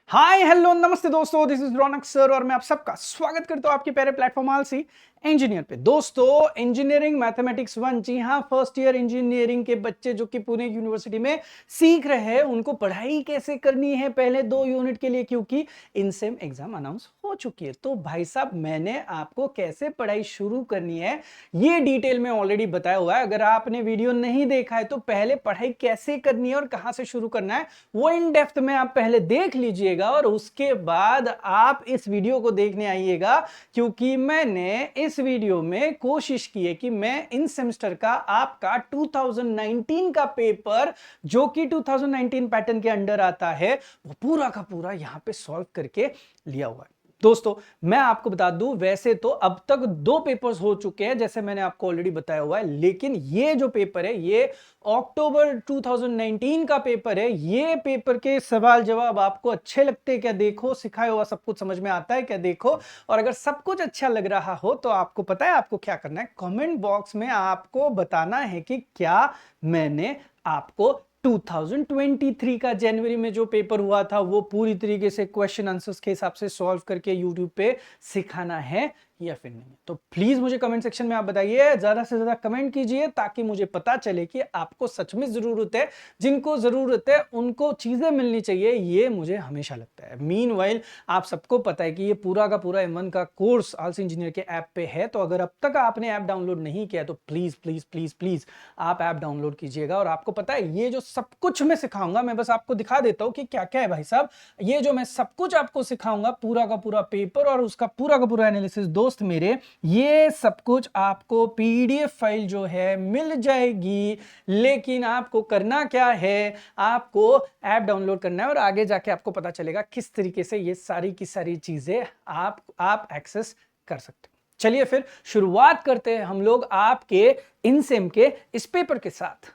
Hi hello नमस्ते दोस्तों, this is Raunak sir और मैं आप सबका स्वागत करता हूं आपके प्यारे प्लेटफॉर्म आलसी इंजीनियर पे। दोस्तों, इंजीनियरिंग मैथमेटिक्स 1, जी हाँ, फर्स्ट ईयर इंजीनियरिंग के बच्चे जो कि पुणे यूनिवर्सिटी में सीख रहे हैं, उनको पढ़ाई कैसे करनी है पहले 2 यूनिट के लिए, क्योंकि इनसेम एग्जाम अनाउंस हो चुकी है। तो भाई साहब, मैंने आपको कैसे पढ़ाई शुरू करनी है ये डिटेल में ऑलरेडी बताया हुआ है। अगर आपने वीडियो नहीं देखा है तो पहले पढ़ाई कैसे करनी है और कहां से शुरू करना है वो इन डेप्थ में आप पहले देख लीजिएगा और उसके बाद आप इस वीडियो को देखने आइएगा, क्योंकि मैंने इस वीडियो में कोशिश की है कि मैं इन सेमेस्टर का आपका 2019 का पेपर जो कि 2019 पैटर्न के अंडर आता है वो पूरा का पूरा यहां पे सॉल्व करके लिया हुआ है। दोस्तों, मैं आपको बता दूं, वैसे तो अब तक 2 पेपर्स हो चुके हैं जैसे मैंने आपको ऑलरेडी बताया हुआ है, लेकिन ये जो पेपर है ये अक्टूबर 2019 का पेपर है। ये पेपर के सवाल जवाब आपको अच्छे लगते हैं क्या? देखो, सिखाया हुआ सब कुछ समझ में आता है क्या? देखो, और अगर सब कुछ अच्छा लग रहा हो तो आपको पता है आपको क्या करना है। कमेंट बॉक्स में आपको बताना है कि क्या मैंने आपको 2023 का जनवरी में जो पेपर हुआ था वो पूरी तरीके से क्वेश्चन आंसर्स के हिसाब से सॉल्व करके यूट्यूब पे सिखाना है या फिर नहीं। तो प्लीज मुझे कमेंट सेक्शन में आप बताइए, ज्यादा से ज्यादा कमेंट कीजिए ताकि मुझे पता चले कि आपको सच में जरूरत है। जिनको जरूरत है उनको चीजें मिलनी चाहिए, ये मुझे हमेशा लगता है। मीनवाइल आप सबको पता है कि ये पूरा का पूरा M1 का कोर्स आलसी इंजीनियर के ऐप पे है, तो अगर अब तक आपने ऐप डाउनलोड नहीं किया तो प्लीज प्लीज प्लीज प्लीज आप ऐप डाउनलोड कीजिएगा। और आपको पता है ये जो सब कुछ मैं सिखाऊंगा, मैं बस आपको दिखा देता हूं कि क्या क्या है भाई साहब। ये जो मैं सब कुछ आपको सिखाऊंगा, पूरा का पूरा पेपर और उसका पूरा का पूरा एनालिसिस, दोस्त मेरे, ये सब कुछ आपको पीडीएफ फाइल जो है मिल जाएगी। लेकिन आपको करना क्या है, आपको ऐप डाउनलोड करना है और आगे जाके आपको पता चलेगा किस तरीके से ये सारी की सारी चीजें आप एक्सेस कर सकते हो। चलिए फिर शुरुआत करते हैं हम लोग आपके इनसेम के इस पेपर के साथ।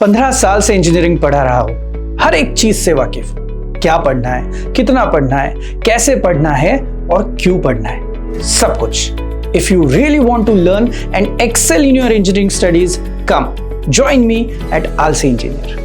15 साल से इंजीनियरिंग पढ़ा रहा हूं, हर एक चीज से वाकिफ हूं। क्या पढ़ना है, कितना पढ़ना है, कैसे पढ़ना है और क्यों पढ़ना है, सब कुछ। If you really want to learn and excel in your engineering studies, come join me at Alsi Engineer.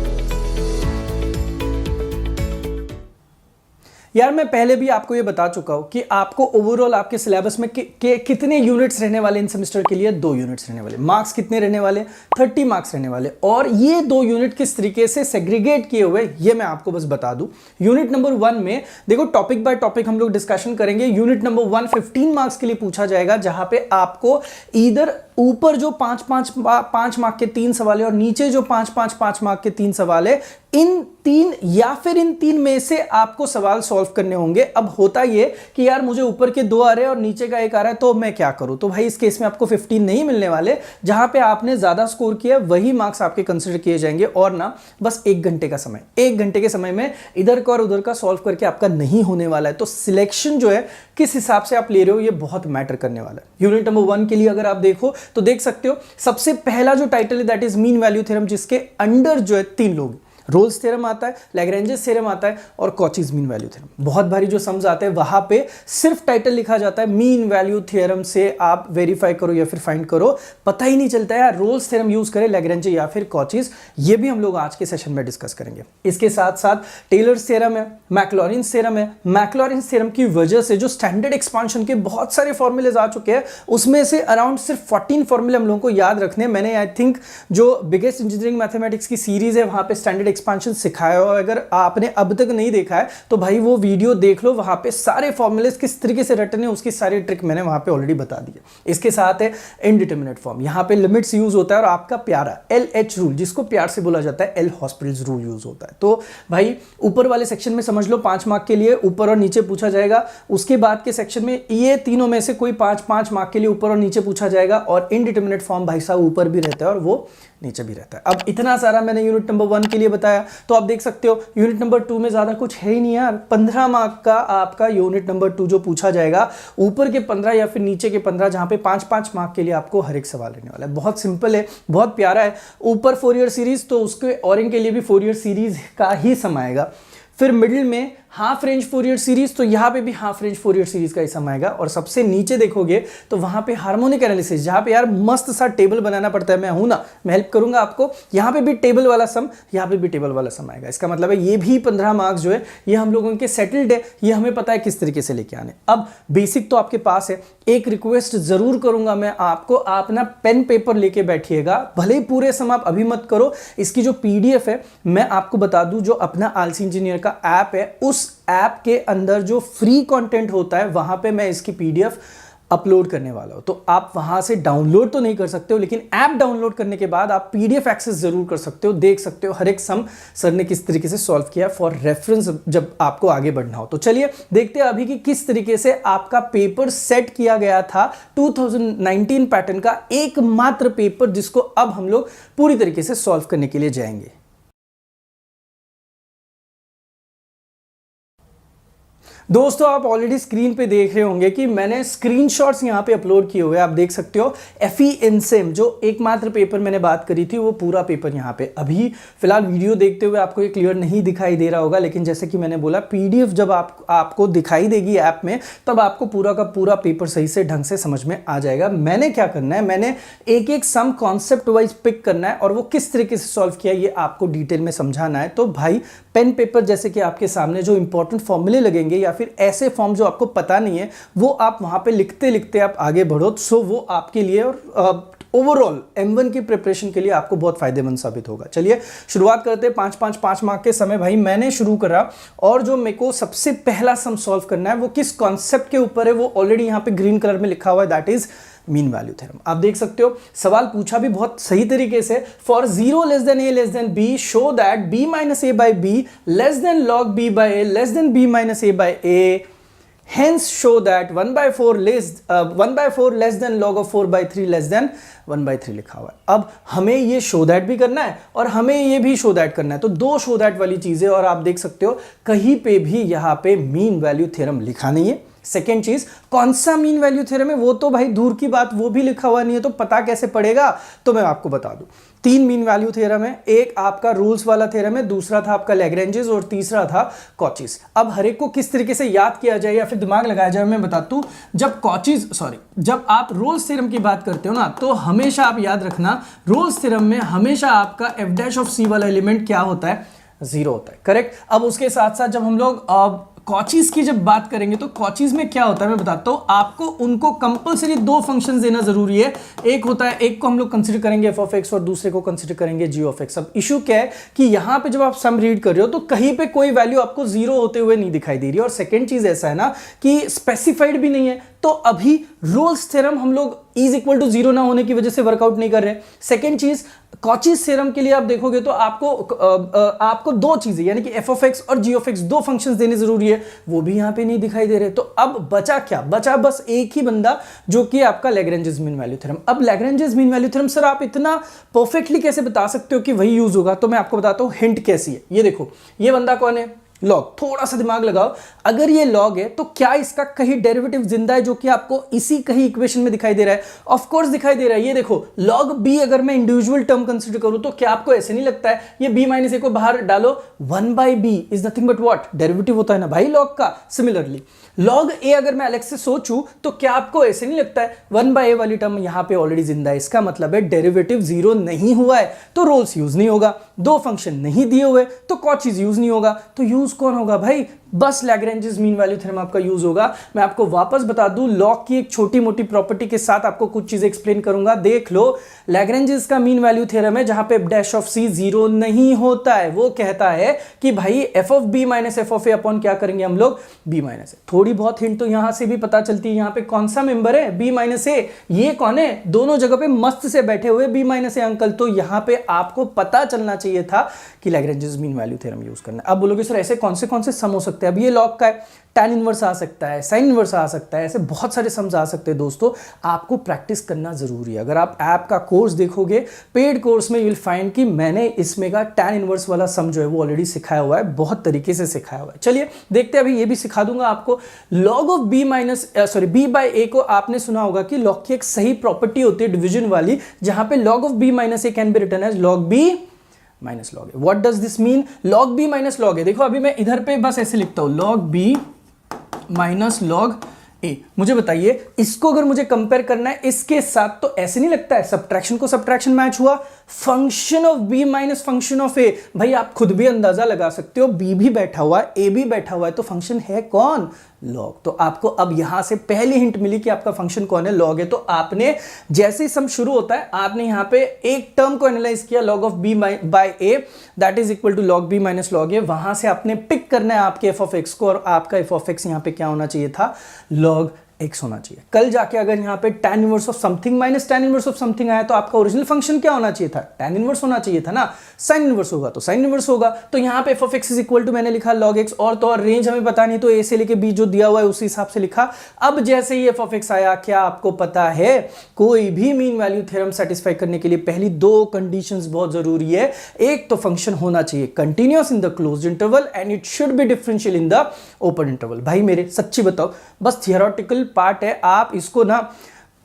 यार, मैं पहले भी आपको ये बता चुका हूं कि आपको ओवरऑल आपके सिलेबस में कितने यूनिट्स रहने वाले इन सेमेस्टर के लिए। 2 यूनिट्स रहने वाले। मार्क्स कितने रहने वाले? 30 मार्क्स रहने वाले। और ये 2 यूनिट किस तरीके से सेग्रीगेट किए हुए ये मैं आपको बस बता दूं। यूनिट नंबर 1 में देखो, टॉपिक बाय टॉपिक हम लोग डिस्कशन करेंगे। यूनिट नंबर 1 15 मार्क्स के लिए पूछा जाएगा, जहां पे आपको इधर ऊपर जो 5 मार्क के 3 सवाल है और नीचे जो 5 मार्क के 3 सवाल है, इन 3 या फिर इन 3 में से आपको सवाल सॉल्व करने होंगे। अब होता ये कि यार मुझे ऊपर के 2 आ रहे हैं और नीचे का 1 आ रहा है, तो मैं क्या करूं? तो भाई इस केस में आपको 15 नहीं मिलने वाले। जहां पे आपने ज्यादा स्कोर किया वही मार्क्स आपके कंसीडर किए जाएंगे। और ना बस 1 घंटे का समय, 1 घंटे के समय में इधर का और उधर का सॉल्व करके आपका नहीं होने वाला है। तो सिलेक्शन जो है किस हिसाब से आप ले रहे हो ये बहुत मैटर करने वाला है। यूनिट नंबर 1 के लिए अगर आप देखो तो देख सकते हो, सबसे पहला जो टाइटल है that is mean value theorem, जिसके अंडर जो है 3 लोग, रोल्स थ्योरम आता है, लैग्रेंजेस थ्योरम आता है और कॉचीज मीन वैल्यू थ्योरम। बहुत भारी जो सम्स आते हैं वहां पे सिर्फ टाइटल लिखा जाता है मीन वैल्यू थ्योरम से आप वेरीफाई करो या फिर फाइंड करो, पता ही नहीं चलता है रोल्स थ्योरम यूज करें, लैग्रेंजे या फिर कॉचीज। ये भी हम लोग आज के सेशन में डिस्कस करेंगे। इसके साथ साथ टेलर्स थ्योरम है, मैक्लॉरिन्स थ्योरम है। मैक्लॉरिन्स थ्योरम की वजह से जो स्टैंडर्ड एक्सपांशन के बहुत सारे फॉर्मूलेज आ चुके हैं, उसमें से अराउंड सिर्फ 14 फॉर्मूले हम लोगों को याद रखने हैं। मैंने आई थिंक जो बिगेस्ट इंजीनियरिंग मैथमेटिक्स की सीरीज है वहां पे स्टैंडर्ड एक्सपांशन सिखाया। अगर आपने अब तक नहीं देखा है तो भाई वो वीडियो देख लो, वहां पे सारे फॉर्मूलेस किस तरीके से रटने हैं उसकी सारी ट्रिक मैंने वहां पे ऑलरेडी बता दी है। इसके साथ है इनडिटरमिनेट फॉर्म, यहां पे लिमिट्स यूज होता है और आपका प्यारा LH रूल, जिसको प्यार से बोला जाता है एल हॉस्पिटल्स रूल, यूज होता है। तो भाई ऊपर वाले सेक्शन में समझ लो 5 मार्क के लिए ऊपर और नीचे पूछा जाएगा। उसके बाद के सेक्शन में ये तीनों में से कोई 5 मार्क के लिए ऊपर और नीचे पूछा जाएगा। और इनडिटरमिनेट फॉर्म भाई साहब ऊपर भी रहता है और वो नीचे भी रहता है। अब इतना सारा मैंने यूनिट नंबर 1 के लिए बताया, तो आप देख सकते हो यूनिट नंबर 2 में ज्यादा कुछ है ही नहीं यार। 15 मार्क का आपका यूनिट नंबर 2 जो पूछा जाएगा, ऊपर के 15 या फिर नीचे के 15, जहां पे 5 मार्क के लिए आपको हर एक सवाल रहने वाला है। बहुत सिंपल है, बहुत प्यारा है। ऊपर 4 ईयर सीरीज, तो उसके और इनके लिए भी 4 ईयर सीरीज का ही सम आएगा। फिर मिडिल में हाफ रेंज फोरियर सीरीज, तो यहाँ पे भी हाफ रेंज फोरियर सीरीज का ही सम आएगा। और सबसे नीचे देखोगे तो वहां पे हार्मोनिक एनालिसिस, जहां पे यार मस्त सा टेबल बनाना पड़ता है, मैं हूं ना, मैं हेल्प करूंगा आपको। यहाँ पे भी टेबल वाला सम, यहाँ पे भी टेबल वाला सम आएगा। इसका मतलब है ये भी 15 मार्क्स जो है ये हम लोगों के सेटल्ड है, ये हमें पता है किस तरीके से लेके आने। अब बेसिक तो आपके पास है, एक रिक्वेस्ट जरूर करूंगा मैं आपको, आप ना पेन पेपर लेके बैठिएगा, भले ही पूरे सम आप अभी मत करो। इसकी जो पीडीएफ है मैं आपको बता दूं, जो अपना आलसी इंजीनियर का ऐप है, उस ऐप के अंदर जो फ्री कंटेंट होता है वहां पे मैं इसकी पीडीएफ अपलोड करने वाला हूं। तो आप वहां से डाउनलोड तो नहीं कर सकते हो, लेकिन ऐप डाउनलोड करने के बाद आप पीडीएफ एक्सेस जरूर कर सकते हो, देख सकते हो हर एक सम सर ने किस तरीके से सॉल्व किया फॉर रेफरेंस जब आपको आगे बढ़ना हो। तो चलिए देखते हैं अभी कि किस तरीके से आपका पेपर सेट किया गया था 2019 पैटर्न का एकमात्र पेपर, जिसको अब हम लोग पूरी तरीके से सॉल्व करने के लिए जाएंगे। दोस्तों आप ऑलरेडी स्क्रीन पे देख रहे होंगे कि मैंने स्क्रीनशॉट्स यहाँ पे अपलोड किए हुए, आप देख सकते हो। एफई इनसेम जो एकमात्र पेपर मैंने बात करी थी, वो पूरा पेपर यहाँ पे अभी फिलहाल वीडियो देखते हुए आपको ये क्लियर नहीं दिखाई दे रहा होगा, लेकिन जैसे कि मैंने बोला पीडीएफ जब आपको दिखाई देगी ऐप में, तब आपको पूरा का पूरा पेपर सही से ढंग से समझ में आ जाएगा। मैंने क्या करना है, मैंने एक एक सम कॉन्सेप्ट वाइज पिक करना है और वो किस तरीके से सॉल्व किया ये आपको डिटेल में समझाना है। तो भाई पेन पेपर जैसे कि आपके सामने जो इंपॉर्टेंट फॉर्मूले लगेंगे या फिर ऐसे फॉर्म जो आपको पता नहीं है, वो आप वहां पे लिखते लिखते आप आगे बढ़ो। सो वो आपके लिए और ओवरऑल M1 की प्रिपरेशन के लिए आपको बहुत फायदेमंद साबित होगा। चलिए शुरुआत करते हैं। 5 मार्क के समय भाई मैंने शुरू करा, और जो मेरे को सबसे पहला सम सॉल्व करना है वो किस कॉन्सेप्ट के ऊपर है, वो ऑलरेडी यहाँ पे ग्रीन कलर में लिखा हुआ है, that is mean value theorem. आप देख सकते हो सवाल पूछा भी बहुत सही तरीके से। For 0 less than a less than b show that b minus a by b less than log b by a less than b minus a by a, hence show that 1/4 less than log of 4/3 less than 1/3 लिखा हुआ है। अब हमें ये show that भी करना है और हमें ये भी शो दैट करना है, तो दो शो दैट वाली चीजें। और आप देख सकते हो कहीं पे भी यहाँ पे मीन वैल्यू थ्योरम लिखा नहीं है। सेकेंड चीज, कौन सा मीन वैल्यू थ्योरम है वो तो भाई दूर की बात, वो भी लिखा हुआ नहीं है, तो पता कैसे पड़ेगा। तो मैं आपको बता दूं, 3 मीन वैल्यू थ्योरम है। एक आपका रूल्स वाला थ्योरम है, दूसरा था आपका लैग्रेंजेस और तीसरा था कॉचीज। अब हर एक को किस तरीके से याद किया जाए या फिर दिमाग लगाया जाए मैं बताता हूं। जब आप रोल्स थ्योरम की बात करते हो ना, तो हमेशा आप याद रखना रोल्स थ्योरम में हमेशा आपका एफ डैश ऑफ सी वाला एलिमेंट क्या होता है, 0 होता है। करेक्ट। अब उसके साथ साथ जब हम लोग कॉचीज की जब बात करेंगे तो कॉचीज में क्या होता है मैं बताता हूं आपको। उनको कंपलसरी 2 फंक्शंस देना जरूरी है। एक होता है, एक को हम लोग कंसीडर करेंगे f ऑफ x और दूसरे को कंसीडर करेंगे g ऑफ x। अब इशू क्या है कि यहां पे जब आप सम रीड कर रहे हो तो कहीं पे कोई वैल्यू आपको 0 होते हुए नहीं दिखाई दे रही है। और सेकेंड चीज ऐसा है ना कि स्पेसिफाइड भी नहीं है, तो अभी रोल्स थ्योरम हम लोग इज इक्वल टू 0 ना होने की वजह से वर्कआउट नहीं कर रहे। सेकेंड चीज, कॉचीज थ्योरम के लिए आप देखोगे तो आपको 2 चीजें यानी कि f ऑफ x और g ऑफ x 2 फंक्शंस देने जरूरी है, वो भी यहां पे नहीं दिखाई दे रहे। तो अब बचा क्या, बचा बस एक ही बंदा जो कि आपका लैग्रेंजेस मीन वैल्यू थ्योरम। अब Lagrange's mean value theorem sir आप इतना परफेक्टली कैसे बता सकते हो कि वही यूज होगा, तो मैं आपको बताता हूं हिंट कैसी है। ये देखो, ये बंदा कौन है, लॉग। थोड़ा सा दिमाग लगाओ, अगर ये लॉग है तो क्या इसका कहीं डेरिवेटिव जिंदा है जो कि आपको इसी कहीं इक्वेशन में दिखाई दे रहा है? ऑफ कोर्स दिखाई दे रहा है। ये देखो लॉग b अगर मैं इंडिविजुअल टर्म कंसीडर करूं तो क्या आपको ऐसे नहीं लगता है ये b माइनस a को बाहर डालो, 1/b is nothing but what, derivative होता है ना भाई लॉग का। सिमिलरली लॉग a अगर मैं अलग से सोचूं तो क्या आपको ऐसे नहीं लगता है 1/a वाली टर्म यहां पे ऑलरेडी जिंदा है, इसका मतलब है डेरिवेटिव 0 नहीं हुआ है तो रोल्स यूज नहीं होगा। 2 फंक्शन नहीं दिए हुए तो कॉचीज यूज नहीं होगा, तो यूज कौन होगा भाई, बस लैग्रेंजेस मीन वैल्यू थ्योरम आपका यूज होगा। मैं आपको वापस बता दूं, लॉग की एक छोटी मोटी प्रॉपर्टी के साथ आपको कुछ चीजें एक्सप्लेन करूंगा। देख लो, लैग्रेंजेस का मीन वैल्यू थ्योरम है जहां पे डैश ऑफ सी 0 नहीं होता है। वो कहता है कि भाई f of B minus f of a upon क्या करेंगे हम लोग, बी माइनस ए। थोड़ी बहुत हिंट तो यहां से भी पता चलती है, यहां पे कौन सा मेंबर है, बी माइनस ए। ये कौन है, दोनों जगह पे मस्त से बैठे हुए बी माइनस ए अंकल। तो यहां पे आपको पता चलना चाहिए था कि Lagrange's mean value theorem use करना है। अब बोलोगे सर ऐसे कौन से सम हो सकते हैं, अब ये लॉग का है, tan इनवर्स आ सकता है, sin इनवर्स आ सकता है, ऐसे बहुत सारे सम्स आ सकते हैं। दोस्तों आपको प्रैक्टिस करना जरूरी है। अगर आप ऐप का कोर्स देखोगे, पेड कोर्स में यू विल फाइंड कि मैंने इसमें का tan इनवर्स वाला सम जो है वो ऑलरेडी सिखाया हुआ है, बहुत तरीके से सिखाया हुआ है। चलिए देखते हैं, अभी ये भी सिखा दूंगा आपको। log of b by a को आपने सुना होगा कि log की एक सही प्रॉपर्टी होती है डिवीजन वाली, जहां पे log of b minus a can be written as log b minus log A. What does this mean? Log B minus log A. देखो अभी मैं इधर पे बस ऐसे लिखता हूं, log B minus log A. मुझे बताइए इसको अगर मुझे कंपेयर करना है इसके साथ, तो ऐसे नहीं लगता है सब्ट्रैक्शन को सब्ट्रैक्शन मैच हुआ। Function of B minus function of A, भाई आप खुद भी अंदाजा लगा सकते हो, बी भी बैठा हुआ है, ए भी बैठा हुआ है, तो फंक्शन है कौन? लॉग। तो आपको अब यहां से पहली हिंट मिली कि आपका फंक्शन कौन है? लॉग है। तो आपने जैसे ही सम शुरू होता है, आपने यहां पे एक टर्म को एनालाइज किया, log of B by A that is equal to log B minus log A. वहां से आपने पिक करना है आपके एफ ऑफ एक्स को, और आपका एफ ऑफ एक्स यहां पे क्या होना चाहिए था? लॉग एक्स होना चाहिए। कल जाके अगर यहां पे tan inverse of something minus tan inverse of something आया, तो आपका ओरिजिनल फंक्शन क्या होना चाहिए था? tan इनवर्स होना चाहिए था ना। sin इनवर्स होगा तो sin इनवर्स होगा। तो यहां पे f of x is equal to मैंने लिखा log x, और तो और रेंज हमें पता नहीं, तो a से लेके b जो दिया हुआ है उसी हिसाब से लिखा। अब जैसे ही f of x आया, क्या आपको पता है कोई भी मीन वैल्यू थ्योरम सेटिस्फाई करने के लिए पहली दो कंडीशंस बहुत जरूरी है। एक तो फंक्शन होना चाहिए continuous in the closed interval and it should be differential in the open interval. भाई मेरे सच्ची बताओ, बस थियोरेटिकल पार्ट है, आप इसको ना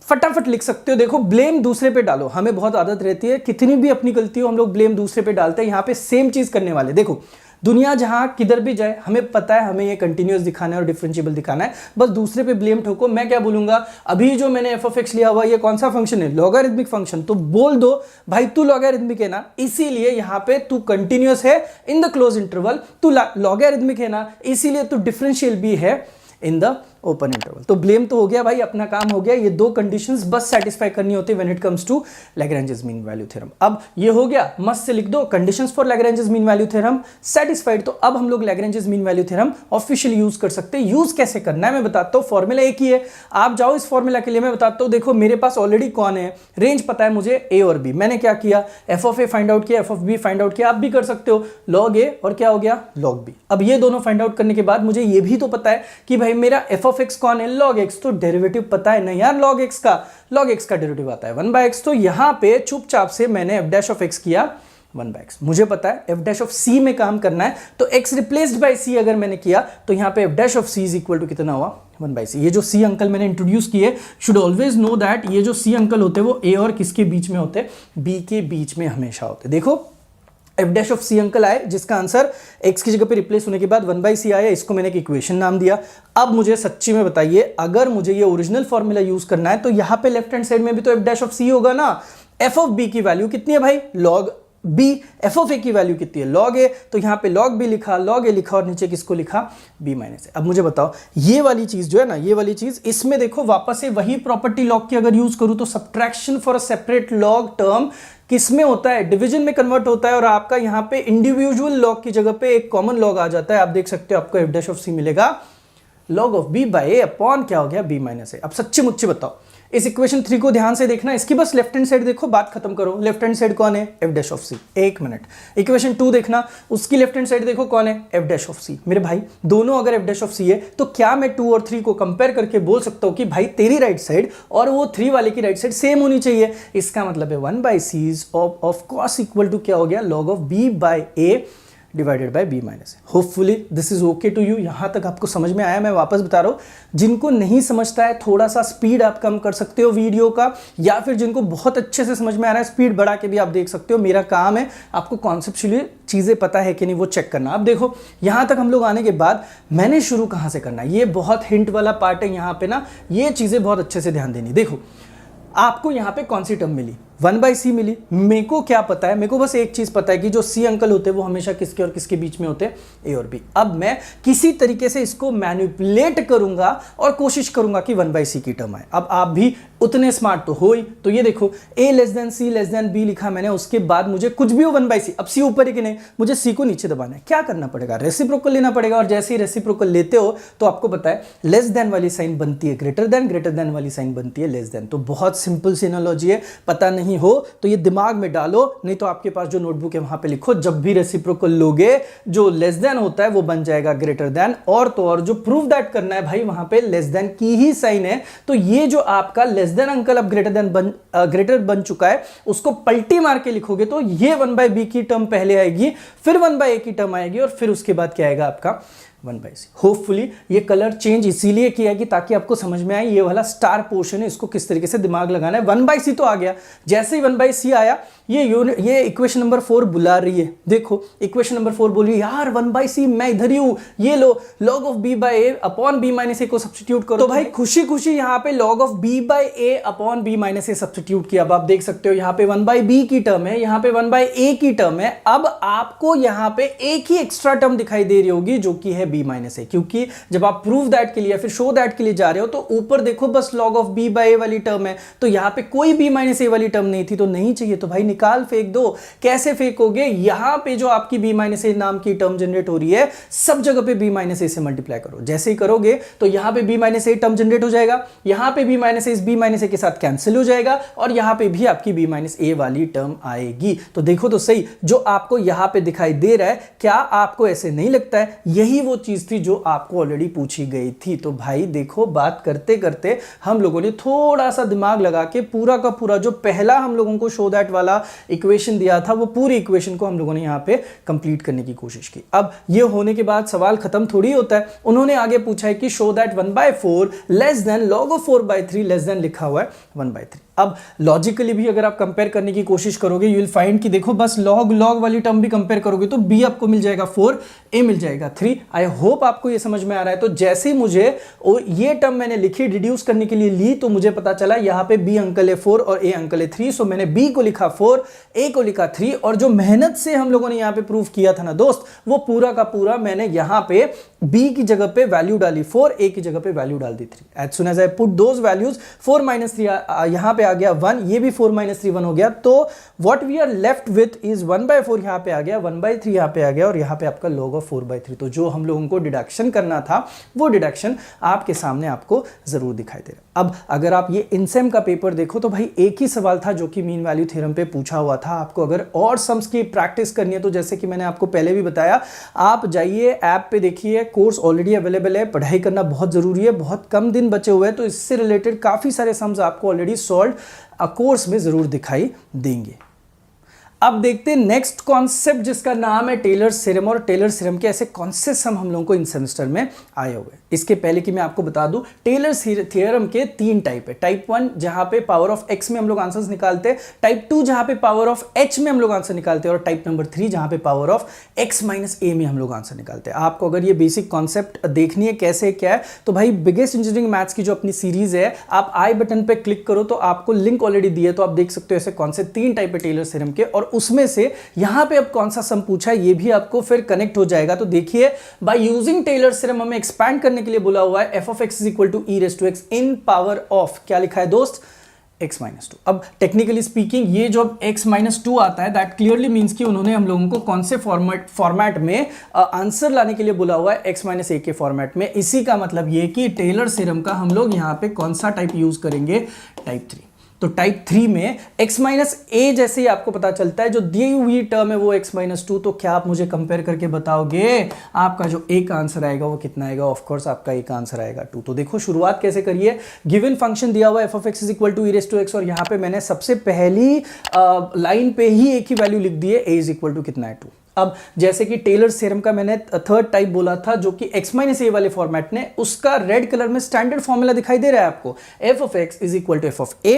फटाफट लिख सकते हो। देखो ब्लेम दूसरे पे डालो, हमें बहुत आदत रहती है कितनी भी अपनी गलती हो हम लोग ब्लेम दूसरे पे डालते हैं। यहां पे सेम चीज करने वाले। देखो दुनिया जहां किधर भी जाए, हमें पता है हमें ये कंटिन्यूअस दिखाना है और डिफरेंशिएबल दिखाना है, बस दूसरे पे ब्लेम ठोको। मैं क्या बोलूंगा, अभी जो मैंने एफ ऑफ एक्स लिया हुआ ये कौन सा फंक्शन है? Logarithmic function. तो बोल दो भाई तू लॉगरिथमिक है ना, इसीलिए यहां पे तू कंटिन्यूअस है इन द क्लोज इंटरवल, तू लॉगरिथमिक है ना, इसीलिए तू डिफरेंशियल भी है इन द ओपन इंटरवल। तो ब्लेम तो हो गया भाई, अपना काम हो गया। ये दो कंडीशंस बस सेटिस्फाई करनी होती है when it comes to Lagrange's mean value theorem. अब ये हो गया, मस्त से लिख दो conditions for Lagrange's mean value theorem satisfied. तो अब हम लोग Lagrange's mean value theorem officially use कर सकते हैं। यूज कैसे करना है मैं बताता हूं, फॉर्मूला एक ही है। आप जाओ इस फॉर्मूला के लिए, मैं बताता हूं। देखो मेरे पास ऑलरेडी कौन है, रेंज पता है मुझे ए और बी। मैंने क्या किया, F of A find out किया, F of B find out किया। आप भी कर सकते हो, लॉग ए और क्या हो गया, लॉग बी। अब ये दोनों फाइंड आउट करने के बाद मुझे ये भी तो पता है कि भाई मेरा एफ ऑफ एक्स कौन है, लॉग एक्स। तो डेरिवेटिव पता है नहीं यार, लॉग एक्स का डेरिवेटिव आता है 1/x। तो यहां पे चुपचाप से मैंने f डैश ऑफ x किया 1/x। मुझे पता है f डैश ऑफ c में काम करना है, तो x रिप्लेस्ड बाय c अगर मैंने किया, तो यहां पे f dash of c is equal to कितना हुआ, 1/c। ये जो c अंकल मैंने इंट्रोड्यूस किए, शुड ऑलवेज नो दैट ये जो c अंकल होते हैं वो a और किसके बीच में होते हैं, b के बीच में हमेशा होते। देखो एफ डैश ऑफ सी अंकल आए, जिसका आंसर x की जगह पे रिप्लेस होने के बाद 1/c आया। इसको मैंने एक इक्वेशन नाम दिया। अब मुझे सच्ची में बताइए, अगर मुझे ये ओरिजिनल फॉर्मूला यूज करना है, तो यहां पे लेफ्ट हैंड साइड में भी तो एफ डैश ऑफ सी होगा ना। एफ ऑफ बी की वैल्यू कितनी है भाई, लॉग बी। एफ ऑफ ए की वैल्यू कितनी है, लॉग ए। तो यहां पे लॉग बी लिखा, लॉग ए लिखा, और नीचे किसको लिखा, बी माइनस ए। अब मुझे बताओ ये वाली चीज जो है ना, ये वाली चीज, इसमें देखो वापस से वही प्रॉपर्टी लॉग की अगर यूज करूं, तो subtraction for a separate long term किसमें होता है, डिवीजन में कन्वर्ट होता है, और आपका यहां पे इंडिविजुअल लॉग की जगह पे एक कॉमन लॉग आ जाता है। आप देख सकते हो आपको एफ डैश ऑफ सी मिलेगा log of B by a upon क्या हो गया, बी माइनस ए। अब सच्ची मुच्ची बताओ, इस इक्वेशन 3 को ध्यान से देखना, इसकी बस लेफ्ट हैंड साइड देखो, बात खत्म करो। लेफ्ट हैंड साइड कौन है, एफ डैश ऑफ सी। एक मिनट, इक्वेशन 2 देखना, उसकी लेफ्ट हैंड साइड देखो कौन है, एफ डैश ऑफ सी। मेरे भाई दोनों अगर एफ डैश ऑफ सी है, तो क्या मैं 2 और 3 को कंपेयर करके बोल सकता हूं कि भाई तेरी राइट साइड और वो 3 वाले की राइट साइड सेम होनी चाहिए। इसका मतलब है 1/c of cos equal to क्या हो गया, log of B by a divided by b minus. Hopefully this is okay to you. यहां तक आपको समझ में आया। मैं वापस बता रहा हूं, जिनको नहीं समझता है थोड़ा सा स्पीड आप कम कर सकते हो वीडियो का, या फिर जिनको बहुत अच्छे से समझ में आ रहा है स्पीड बढ़ा के भी आप देख सकते हो। मेरा काम है आपको कॉन्सेप्चुअली चीजें पता है कि नहीं वो चेक करना। अब देखो यहां तक हम लोग आने के बाद मैंने शुरू कहां से करना है, ये बहुत हिंट वाला पार्ट है। यहां पे ना ये चीजें बहुत अच्छे से ध्यान देनी। देखो आपको यहां पे कौन सी टर्म मिली, 1/c मिली। मेरे को क्या पता है, मेरे को बस एक चीज पता है कि जो सी अंकल होते हैं वो हमेशा किसके और किसके बीच में होते हैं, ए और बी। अब मैं किसी तरीके से इसको मैनिपुलेट करूंगा और कोशिश करूंगा कि 1/c की टर्म आए। अब आप भी उतने स्मार्ट तो हो ही, तो ये देखो a less than c less than b लिखा मैंने, उसके बाद मुझे कुछ भी हो 1/c। अब c ऊपर है कि नहीं, मुझे c को नीचे दबाना है। क्या करना पड़ेगा, रेसिप्रोकल लेना पड़ेगा। और जैसे ही रेसिप्रोकल लेते हो तो आपको पता है लेस देन वाली साइन बनती है ग्रेटर देन वाली साइन बनती है लेस देन। तो बहुत सिंपल सी एनालॉजी है, पता नहीं हो तो ये दिमाग में डालो, नहीं तो आपके पास जो नोटबुक है वहां पे लिखो। जब भी रेसिप्रोकल लोगे, जो लेस देन होता है वो बन जाएगा ग्रेटर देन, और तो और जो प्रूव दैट करना है भाई वहां पे लेस देन की ही साइन है। तो ये जो आपका लेस देन अंकल अब ग्रेटर बन चुका है, उसको पलटी मार के लिखोगे तो ये 1/b की टर्म पहले आएगी, फिर 1/a की टर्म आएगी, और फिर उसके बाद क्या आएगा आपका 1/c। होपफुली ये कलर चेंज इसीलिए किया कि ताकि आपको समझ में आए ये वाला स्टार पोर्शन है, इसको किस तरीके से दिमाग लगाना है। 1/c तो आ गया, जैसे ही 1/c आया ये इक्वेशन नंबर 4 बुला रही है। देखो इक्वेशन नंबर 4 बोल रही है यार 1/c मैं इधर ही हूं, ये लो log of b by a upon b minus a को सब्स्टिट्यूट करो। तो भाई खुशी खुशी यहां पे log of b by a upon b minus a substitute किया। अब आप देख सकते हो यहां पे 1/b की टर्म है, यहां पे 1/a की टर्म है। अब आपको यहां पे एक ही एक्स्ट्रा टर्म दिखाई दे रही होगी जो कि है b minus a, क्योंकि जब आप प्रूव दैट के लिए फिर शो दैट के लिए जा रहे हो तो ऊपर देखो बस log of b by a वाली टर्म है, तो यहां पे कोई b minus a वाली टर्म नहीं थी, तो नहीं चाहिए तो भाई निकाल फेंक दो। कैसे फेंकोगे? यहां पे जो आपकी b minus a नाम की टर्म जनरेट हो रही है सब जगह पे b minus a से मल्टीप्लाई करो। जैसे ही करोगे तो यहां पे b minus a term generate हो जाएगा, यहां पे b minus a इस b minus a के साथ कैंसिल हो जाएगा और यहां पे भी आपकी b minus a वाली टर्म आएगी। तो देखो तो सही, जो आपको यहां पे दिखाई दे रहा है, क्या आपको ऐसे नहीं लगता है यही वो चीज थी जो आपको ऑलरेडी पूछी गई थी? तो भाई देखो बात करते करते हम लोगों ने थोड़ा सा दिमाग लगा के पूरा का पूरा जो पहला हम लोगों को शो दैट वाला इक्वेशन दिया था वो पूरी इक्वेशन को हम लोगों ने यहां पे कंप्लीट करने की कोशिश की। अब ये होने के बाद सवाल खत्म थोड़ी होता है, उन्होंने आगे पूछा है कि show that 1/4 less than log of 4/3 less than लिखा हुआ है 1/3। अब लॉजिकली भी अगर आप कंपेयर करने की कोशिश करोगे यू विल फाइंड कि देखो बस log वाली टर्म भी कंपेयर करोगे तो b आपको मिल जाएगा 4, a मिल जाएगा 3। आई होप आपको ये समझ में आ रहा है। तो जैसे ही मुझे ये टर्म मैंने लिखी डिड्यूस करने के लिए ली तो मुझे पता चला यहां पे b अंकल है 4 और a अंकल है 3, सो मैंने b को लिखा 4, a को लिखा 3 और जो मेहनत से हम लोगों ने यहां पे प्रूफ किया था ना दोस्त, वो पूरा का पूरा मैंने यहां पे b की जगह पे वैल्यू डाली 4, a की जगह पे वैल्यू डाल दी 3। As soon as I put those values 4 - 3 यहां पे आ गया 1, ये भी 4 - 3 1 हो गया। तो what we are left with इज 1/4 यहां पे आ गया, 1/3 यहां पे आ गया और यहां पे आपका log of 4/3। तो जो हम लोगों को डिडक्शन करना था वो डिडक्शन आपके सामने आपको जरूर दिखाई दे रहा है। अब अगर आप ये इनसेम का पेपर देखो तो भाई एक ही सवाल था जो कि मीन वैल्यू थ्योरम पे पूछा हुआ था। आपको अगर और सम्स की प्रैक्टिस करनी है तो जैसे कि मैंने आपको पहले भी बताया, आप जाइए ऐप पे देखिए, कोर्स ऑलरेडी अवेलेबल है। पढ़ाई करना बहुत जरूरी है, बहुत कम दिन बचे हुए हैं, तो इससे रिलेटेड काफी सारे सम्स आपको ऑलरेडी सॉल्व कोर्स में जरूर दिखाई देंगे। अब देखते हैं नेक्स्ट कॉन्सेप्ट जिसका नाम है टेलर्स थ्योरम। और टेलर्स थ्योरम के ऐसे कौन से सम हम लोगों को इन सेमेस्टर में आए हुए। इसके पहले कि मैं आपको बता दूं, टेलर्स थ्योरम के 3 टाइप है। टाइप 1 जहां पे पावर ऑफ x में हम लोग आंसर्स निकालते हैं, टाइप 2 जहां पे पावर ऑफ h में हम लोग आंसर निकालते हैं और टाइप नंबर 3 जहां पे पावर ऑफ x - a में हम लोग आंसर निकालते हैं। आपको अगर ये बेसिक कॉन्सेप्ट देखनी है कैसे क्या है तो भाई बिगेस्ट इंजीनियरिंग मैथ्स की जो अपनी सीरीज है, आप आई बटन पे क्लिक करो तो आपको लिंक ऑलरेडी दी है, तो आप देख सकते हो ऐसे कौन से 3 टाइप है टेलर्स थ्योरम के। और उसमें से यहां पे अब कौन सा सम पूछा है ये भी आपको फिर कनेक्ट हो जाएगा। तो देखिए बाय यूजिंग टेलर्स थ्योरम हमें एक्सपैंड करने के लिए बोला हुआ है f of x is equal to e raised to x in power of, क्या लिखा है दोस्त, x - 2। अब टेक्निकली स्पीकिंग ये जो x - 2 आता है दैट क्लियरली मींस कि उन्होंने हम लोगों को कौन से फॉर्मेट में आंसर लाने के लिए बोला हुआ है, x - a के फॉर्मेट में। इसी का मतलब ये कि टेलर्स थ्योरम का हम लोग यहां पे कौन सा टाइप यूज करेंगे, टाइप 3। तो टाइप 3 में x - a जैसे ही आपको पता चलता है जो दी हुई टर्म है वो x - 2, तो क्या आप मुझे कंपेयर करके बताओगे आपका जो a का आंसर आएगा वो कितना आएगा? ऑफ कोर्स आपका a का आंसर आएगा 2। तो देखो शुरुआत कैसे करिए, गिवन फंक्शन दिया हुआ है f of x is equal to e raised to x और यहां पे मैंने सबसे पहली लाइन पे ही एक ही वैल्यू लिख दी है, a is equal to कितना है 2। अब जैसे कि टेलर्स थ्योरम का मैंने थर्ड टाइप बोला था जो कि x - a वाले फॉर्मेट ने, उसका रेड कलर में स्टैंडर्ड फॉर्मूला दिखाई दे रहा है आपको, f of x is equal to f of a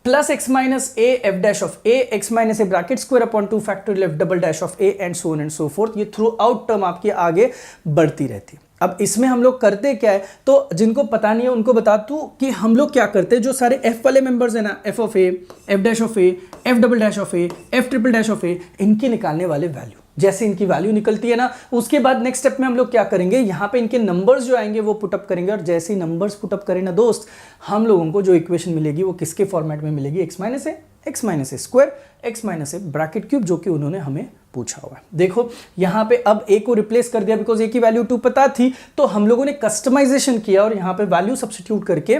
plus x minus a f dash of a, x minus a bracket square upon 2 factorial f double dash of a and so on and so forth। ये through out term आपकी आगे बढ़ती रहती है। अब इसमें हम लोग करते क्या है, तो जिनको पता नहीं है उनको बता दूं कि हम लोग क्या करते हैं, जो सारे f वाले मेंबर्स है ना, f of a, f dash of a, f double dash of a, f triple dash of a, इनके निकालने वाले वैल्यू, जैसे इनकी वैल्यू निकलती है ना, उसके बाद नेक्स्ट स्टेप में हम लोग क्या करेंगे, यहाँ पे इनके नंबर्स जो आएंगे वो पुटअप करेंगे। और जैसे ही नंबर्स पुटअप करें ना दोस्त, हम लोगों को जो इक्वेशन मिलेगी वो किसके फॉर्मेट में मिलेगी, x - a square, x - a bracket cube, जो कि उन्होंने हमें पूछा हुआ है। देखो यहाँ पे अब a को रिप्लेस कर दिया बिकॉज a की वैल्यू 2 पता थी, तो हम लोगों ने कस्टमाइजेशन किया और यहाँ पे वैल्यू सब्स्टिट्यूट करके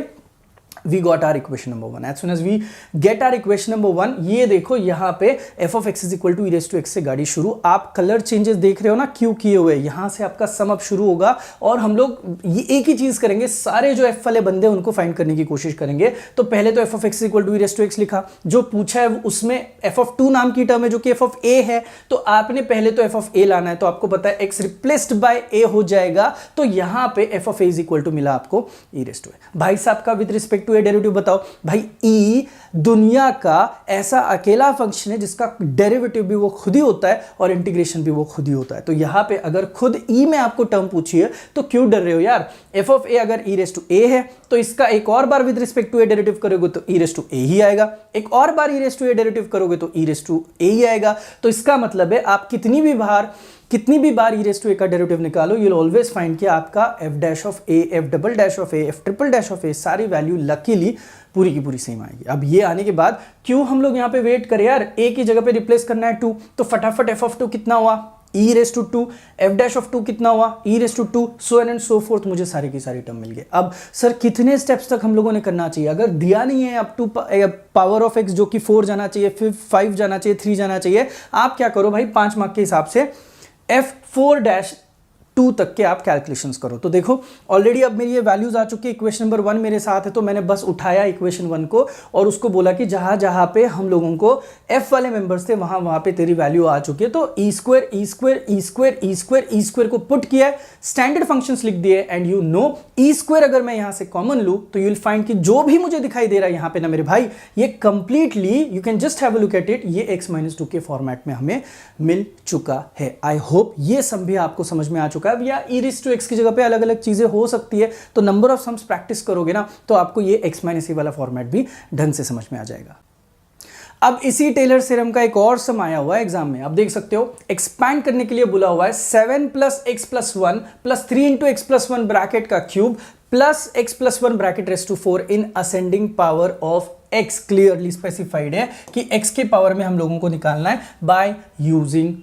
we got our equation number 1। As soon as we get our equation number 1, ये देखो यहाँ पे f of x is equal to e raise to x से गाड़ी शुरू। आप कलर चेंजेस देख रहे हो ना क्यों किए हुए, यहाँ से आपका सम अप शुरू होगा और हम लोग ये एक ही चीज करेंगे, सारे जो एफ वाले बंदे उनको फाइंड करने की कोशिश करेंगे। तो पहले तो f of x equal to e raise to x लिखा, जो पूछा है उसमें एफ ऑफ 2 नाम की टर्म है जो कि एफ ऑफ ए है, तो आपने पहले तो एफ ऑफ ए लाना है, तो आपको पता है एक्स रिप्लेस्ड बाय ए हो जाएगा, तो यहां पे f of a is equal to मिला आपको ई रेज टू ए। भाई साहब का with respect to A derivative बताओ। भाई ई दुनिया का ऐसा अकेला फंक्शन है जिसका डेरिवेटिव भी वो खुद ही होता है और इंटीग्रेशन भी वो खुद ही होता है। तो यहां पे अगर खुद ई में आपको टर्म पूछी है तो क्यों डर रहे हो यार। एफ ऑफ ए अगर ई रेज टू ए है तो इसका एक और बार with respect to A derivative करोगे तो ई रेज टू ए ही आएगा, एक और बार ई रेज टू ए डेरिवेटिव करोगे तो ई रेज टू ए ही आएगा। तो इसका मतलब है आप कितनी भी बार ई रेज टू ए का डेरिवेटिव निकालो, यू विल ऑलवेज फाइंड कि आपका F dash of A, F double dash of A, F triple dash of A सारी वैल्यू लकीली पूरी की पूरी सेम आएगी। अब ये आने के बाद क्यों हम लोग यहाँ पे वेट करें यार, ए की जगह पे रिप्लेस करना है 2, तो फटाफट एफ ऑफ 2 कितना हुआ e raise to 2, F dash of 2 कितना हुआ e raise to 2, so and so fourth, मुझे सारी की सारी टर्म मिल गए। अब सर कितने स्टेप्स तक हम लोगों ने करना चाहिए, अगर दिया नहीं है up to power of x जो कि 4 जाना चाहिए, फिर 5 जाना चाहिए, 3 जाना चाहिए, आप क्या करो भाई 5 मार्क के हिसाब से F4-2 तक के आप कैलकुलेशंस करो। तो देखो ऑलरेडी अब मेरी ये वैल्यूज आ चुकी है, इक्वेशन नंबर 1 मेरे साथ है, तो मैंने बस उठाया इक्वेशन 1 को और उसको बोला कि जहां जहां पे हम लोगों को F वाले मेंबर्स थे वहां वहां पे तेरी वैल्यू आ चुकी है। तो E square E square E square E square E square को पुट किया, स्टैंडर्ड फंक्शंस लिख दिए, and you know E square अगर मैं यहां से कॉमन लूं तो यू विल फाइंड कि जो भी मुझे दिखाई दे रहा है यहां पे ना मेरे भाई, ये completely you can just have a look at it, ये x-2 के फॉर्मेट में हमें मिल चुका है। आई होप ये सब भी आपको समझ में आ चुका है। या ई रेज़ टू एक्स की जगह पे अलग अलग चीजें हो सकती है, तो नंबर ऑफ सम्स प्रैक्टिस करोगे ना तो आपको ये x-e वाला फॉर्मेट भी ढंग से समझ में आ जाएगा। अब इसी टेलर थ्योरम का एक और सम आया हुआ है एग्जाम में, आप देख सकते हो एक्सपैंड करने के लिए बोला हुआ है 7 + x + 1 + 3 × x + 1 ब्रैकेट का cube plus x + 1 bracket raise to 4 in ascending power of x। Clearly specified है कि x के पावर में हम लोगों को निकालना है बाय यूजिंग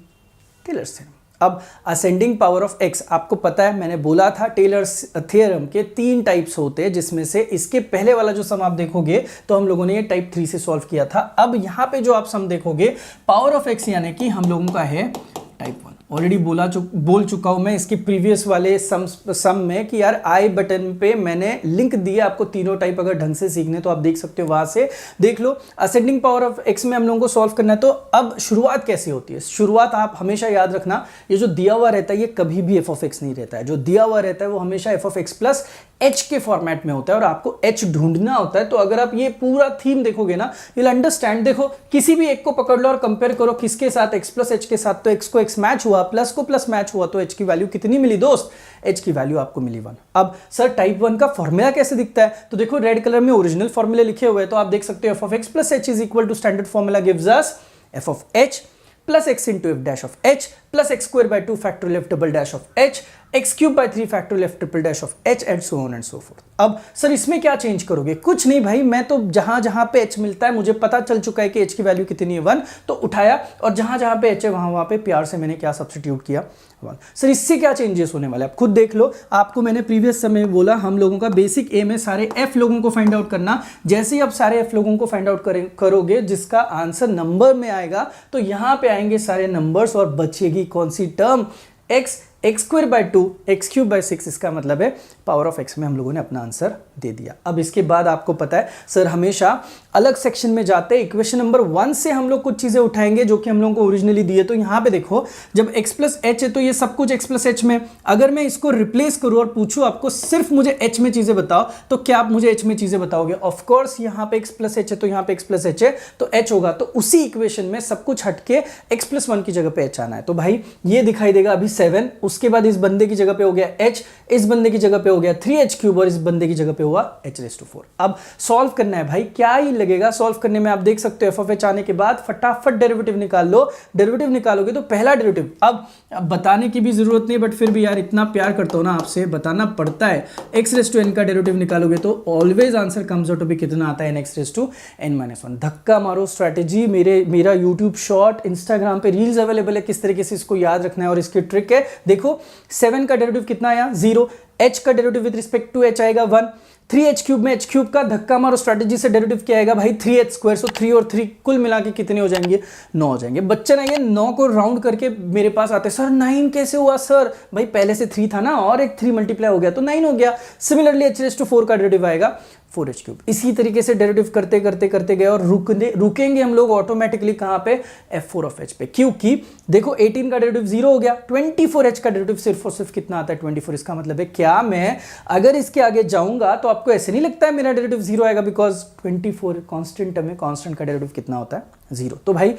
टेलर्स थ्योरम। अब असेंडिंग पावर ऑफ x आपको पता है, मैंने बोला था टेलर्स थ्योरम के 3 टाइप्स होते हैं, जिसमें से इसके पहले वाला जो सम आप देखोगे तो हम लोगों ने ये टाइप 3 से सॉल्व किया था। अब यहां पे जो आप सम देखोगे पावर ऑफ x यानी कि हम लोगों का है टाइप 1। ऑलरेडी बोल चुका हूं मैं इसके प्रीवियस वाले सम में कि यार आई बटन पे मैंने लिंक दिया आपको तीनों टाइप, अगर ढंग से सीखने तो आप देख सकते हो, वहां से देख लो। असेंडिंग पावर ऑफ एक्स में हम लोगों को सॉल्व करना है, तो अब शुरुआत कैसे होती है, शुरुआत आप हमेशा याद रखना, ये जो दिया हुआ रहता है ये कभी भी एफ ऑफ एक्स नहीं रहता है, जो दिया हुआ रहता है वो हमेशा F of x plus H के फॉर्मेट में होता है और आपको एच ढूंढना होता है। तो अगर आप ये पूरा थीम देखोगे ना you'll अंडरस्टैंड। देखो किसी भी एक को पकड़ लो और कंपेयर करो किसके साथ, एक्स प्लस एच के साथ, तो एक्स को एक्स मैच हुआ, प्लस को प्लस मैच हुआ, तो एच की वैल्यू कितनी मिली दोस्त, एच की वैल्यू आपको मिली 1। अब सर टाइप 1 का फॉर्मूला कैसे दिखता है, तो देखो रेड कलर में ओरिजिनल फॉर्मूले लिखे हुए हैं, तो आप देख सकते हो f of x plus h is equal to standard formula gives us f of h plus x into f dash of h plus x square by 2 factorial f double dash of h x cube by 3 factorial f triple dash of h and so on and so forth. अब sir इसमें क्या change करोगे, कुछ नहीं भाई, मैं तो जहां जहां पे एच मिलता है मुझे पता चल चुका है कि एच की वैल्यू कितनी है 1, तो उठाया और जहां जहां पे एच है वहां वहां पे प्यार से मैंने क्या सब्स्टिट्यूट किया 1। सर इससे क्या चेंजेस होने वाले आप खुद देख लो। आपको मैंने प्रीवियस समय बोला हम लोगों का बेसिक एम है सारे एफ लोगों को फाइंड आउट करना। जैसे ही आप सारे एफ लोगों को फाइंड आउट करोगे जिसका आंसर नंबर में आएगा, तो यहां पे आएंगे सारे नंबर्स और बचेगी कौन सी term, X, X square by 2 X cube by 6। इसका मतलब है पावर ऑफ एक्स में हम लोगों ने अपना आंसर दे दिया। अब इसके बाद आपको पता है सर हमेशा अलग सेक्शन में जाते हैं, इक्वेशन नंबर 1 से हम लोग कुछ चीजें उठाएंगे जो कि हम लोगों को ओरिजिनली दी है। तो यहां पे देखो जब x प्लस एच है तो ये सब कुछ x प्लस एच में, अगर मैं इसको रिप्लेस करूं और पूछूं आपको सिर्फ मुझे h में चीजें बताओ, तो क्या आप मुझे h में चीजें बताओगे, ऑफकोर्स यहां पे x प्लस एच है तो यहां पे x प्लस एच है तो h होगा, तो उसी इक्वेशन में सब कुछ हटके x प्लस 1 की जगह पे h आना है। तो भाई ये दिखाई देगा अभी 7, उसके बाद इस बंदे की जगह पे हो गया h, इस बंदे की जगह पे हो गया 3h क्यूब और इस बंदे की जगह पे हुआ h रेज़ टू 4। अब सॉल्व करना है भाई, क्या ही लगेगा सॉल्व करने में, आप देख सकते हो एफ ऑफ एच आने के बाद फटाफट डेरिवेटिव निकाल लो। डेरिवेटिव निकालोगे तो पहला डेरिवेटिव, अब बताने की भी जरूरत नहीं बट फिर भी यार इतना प्यार करता हूं ना आपसे, बताना पड़ता है। x रेज़ टू n का डेरिवेटिव निकालोगे तो always answer comes out to be कितना आता है, x रेज़ टू n - 1। धक्का मारो स्ट्रैटेजी, मेरा यूट्यूब शॉर्ट, इंस्टाग्राम पे रील्स अवेलेबल है किस तरीके से इसको याद रखना है, और इसकी ट्रिक है देखो 7 का डेरिवेटिव कितना आया 0, h का derivative with respect to h आएगा 1, 3h क्यूब में h क्यूब का धक्का मारो स्ट्रेटेजी से डेरिवेटिव क्या आएगा भाई 3h स्क्वायर। सो 3 और 3 कुल मिला के कितने हो जाएंगे 9 हो जाएंगे। बच्चे ना ये 9 को राउंड करके मेरे पास आते सर 9 कैसे हुआ सर, भाई पहले से 3 था ना और एक 3 मल्टीप्लाई हो गया तो 9 हो गया। सिमिलरली h⁴ का डेरिवेटिव आएगा 4h क्यूब। इसी तरीके से डेरिवेटिव करते करते करते गए और रुकेंगे हम लोग ऑटोमेटिकली कहां पे f4 ऑफ h पे, क्योंकि देखो 18 का डेरिवेटिव 0 हो गया, 24h का डेरिवेटिव सिर्फ और सिर्फ कितना आता है 24। इसका मतलब है क्या मैं अगर इसके आगे जाऊंगा तो आपको ऐसे नहीं लगता है मेरा डेरिवेटिव 0 आएगा, बिकॉज 24 कांस्टेंट टर्म है, कांस्टेंट का डेरिवेटिव कितना होता है 0। तो भाई